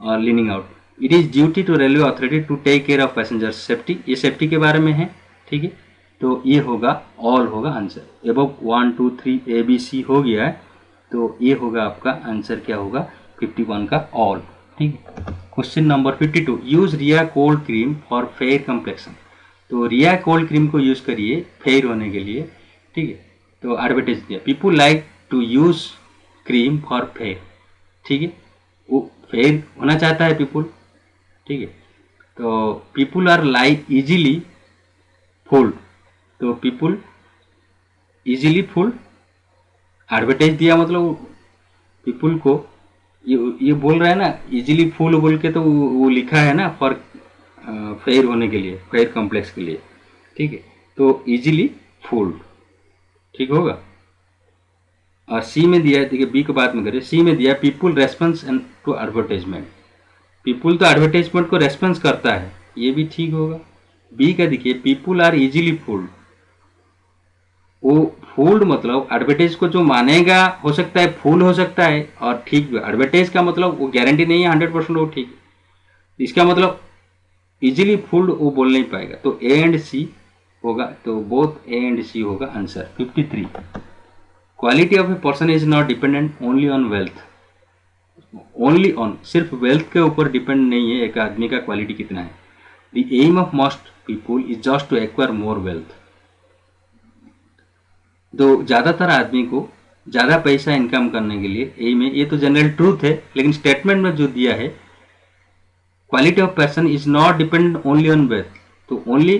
और leaning out. It is duty to railway authority to take care of passengers safety, ये सेफ्टी के बारे में है, ठीक है। तो ये होगा ऑल होगा answer. Above 1 2 3 A B C हो गया है, तो ये होगा आपका आंसर क्या होगा 51 का ऑल, ठीक है। Question number 52, use Riya cold cream for fair complexion, तो रिया कोल्ड क्रीम को यूज करिए फेयर होने के लिए, ठीक है। तो एडवर्टाइज दिया people like to use cream for fair, ठीक है, वो फेयर होना चाहता है पीपुल, ठीक है। तो people are like easily fooled, तो पीपुल इजीली फूल्ड, एडवर्टाइज दिया मतलब पीपुल को ये बोल रहा है ना इजीली फूल बोल के, तो वो लिखा है ना फॉर फेयर होने के लिए, फेयर कॉम्प्लेक्स के लिए, ठीक है। तो इजीली फूल्ड ठीक होगा। और सी में दिया है, देखिए बी की बात में करें, सी में दिया people response to advertisement, people तो एडवर्टाइजमेंट को रेस्पॉन्स करता है, ये भी ठीक होगा। बी का देखिए, पीपुल आर इजीली फूल्ड। वो फूल्ड मतलब एडवर्टाइज को जो मानेगा हो सकता है फूल हो सकता है और ठीक भी। एडवर्टाइज का मतलब वो गारंटी नहीं है 100% वो ठीक है। इसका मतलब इजीली फूल्ड वो बोल नहीं पाएगा, तो ए एंड सी होगा, तो बोथ ए एंड सी होगा answer. 53, quality of a person is not dependent only on wealth. Only on, सिर्फ वेल्थ के ऊपर डिपेंड नहीं है एक आदमी का क्वालिटी कितना है। The aim of most people is just to acquire more wealth. तो ज़्यादातर आदमी को ज़्यादा पैसा इनकम करने के लिए एम है, ये तो जनरल ट्रूथ है, लेकिन स्टेटमेंट में जो दिया है quality of person is not depend only on wealth, तो ओनली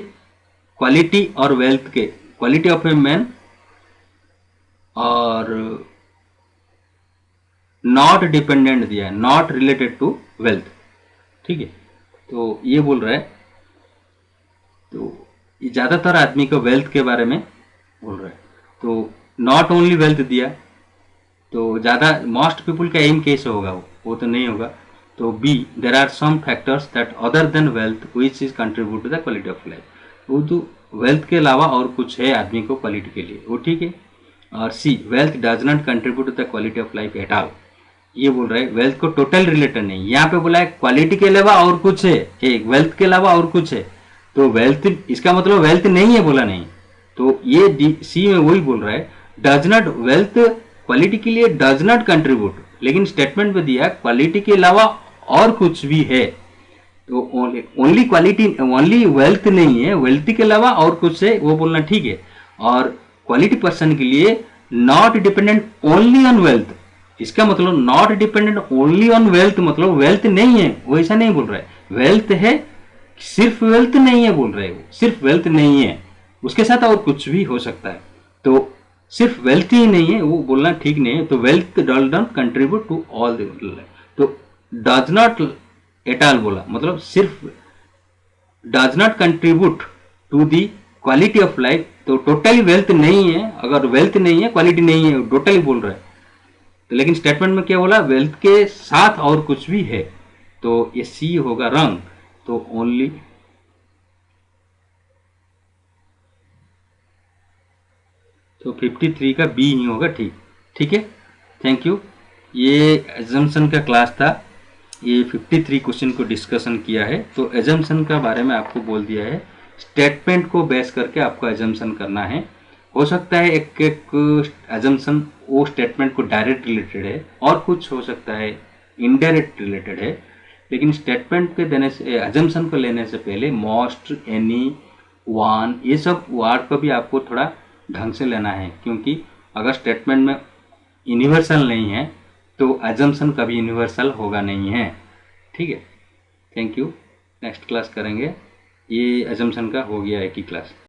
क्वालिटी और वेल्थ के, क्वालिटी ऑफ ए मैन और नॉट डिपेंडेंट दिया है, नॉट रिलेटेड टू वेल्थ। ठीक है, तो ये बोल रहा है, तो ज़्यादातर आदमी को वेल्थ के बारे में बोल रहा है, तो नॉट ओनली वेल्थ दिया, तो ज़्यादा मोस्ट पीपुल का एम कैसे होगा, वो तो नहीं होगा। तो B, there are some factors that other than wealth which is contribute to the quality of life. वो तो वेल्थ के अलावा और कुछ है आदमी को क्वालिटी के लिए, वो ठीक है। और C, wealth does not contribute to the quality of life at all. ये बोल रहा है वेल्थ को टोटल रिलेटेड नहीं, यहाँ पे बोला है क्वालिटी के अलावा और कुछ है, एक वेल्थ के अलावा और कुछ है, तो वेल्थ इसका मतलब वेल्थ नहीं है बोला नहीं, तो ये सी में वही बोल रहा है डज नॉट, वेल्थ क्वालिटी के लिए डज नॉट कंट्रीब्यूट, लेकिन स्टेटमेंट में दिया क्वालिटी के अलावा और कुछ भी है, तो ओनली क्वालिटी, ओनली वेल्थ नहीं है, वेल्थ के अलावा और कुछ है वो बोलना ठीक है। और क्वालिटी पर्सन के लिए not dependent only on wealth, इसका मतलब not dependent only on wealth मतलब वेल्थ नहीं है, वो ऐसा नहीं बोल रहा है, वेल्थ है, सिर्फ वेल्थ नहीं है बोल रहे हो, सिर्फ वेल्थ नहीं है, उसके साथ और कुछ भी हो सकता है, तो सिर्फ वेल्थ ही नहीं है वो बोलना ठीक नहीं है। तो wealth does not contribute to all the, तो डज नॉट एट ऑल बोला मतलब सिर्फ does not contribute to the quality of life, तो टोटली वेल्थ नहीं है, अगर वेल्थ नहीं है क्वालिटी नहीं है, टोटली बोल रहा है। तो लेकिन स्टेटमेंट में क्या बोला, वेल्थ के साथ और कुछ भी है, तो ये सी होगा रंग, तो ओनली, तो 53 का बी ही होगा ठीक। ठीक है, थैंक यू। ये एजम्पशन का क्लास था, ये 53 क्वेश्चन को डिस्कशन किया है, तो एजम्पशन का बारे में आपको बोल दिया है, स्टेटमेंट को बेस करके आपको एजम्पशन करना है। हो सकता है एक एक एजम्पशन वो स्टेटमेंट को डायरेक्ट रिलेटेड है और कुछ हो सकता है इनडायरेक्ट रिलेटेड है, लेकिन स्टेटमेंट के देने से, एजम्पशन को लेने से पहले मोस्ट, एनी, वन, ये सब वर्ड को भी आपको थोड़ा ढंग से लेना है, क्योंकि अगर स्टेटमेंट में यूनिवर्सल नहीं है तो एजम्पशन कभी यूनिवर्सल होगा नहीं है। ठीक है, थैंक यू। नेक्स्ट क्लास करेंगे, ये एजम्पशन का हो गया एक ही क्लास।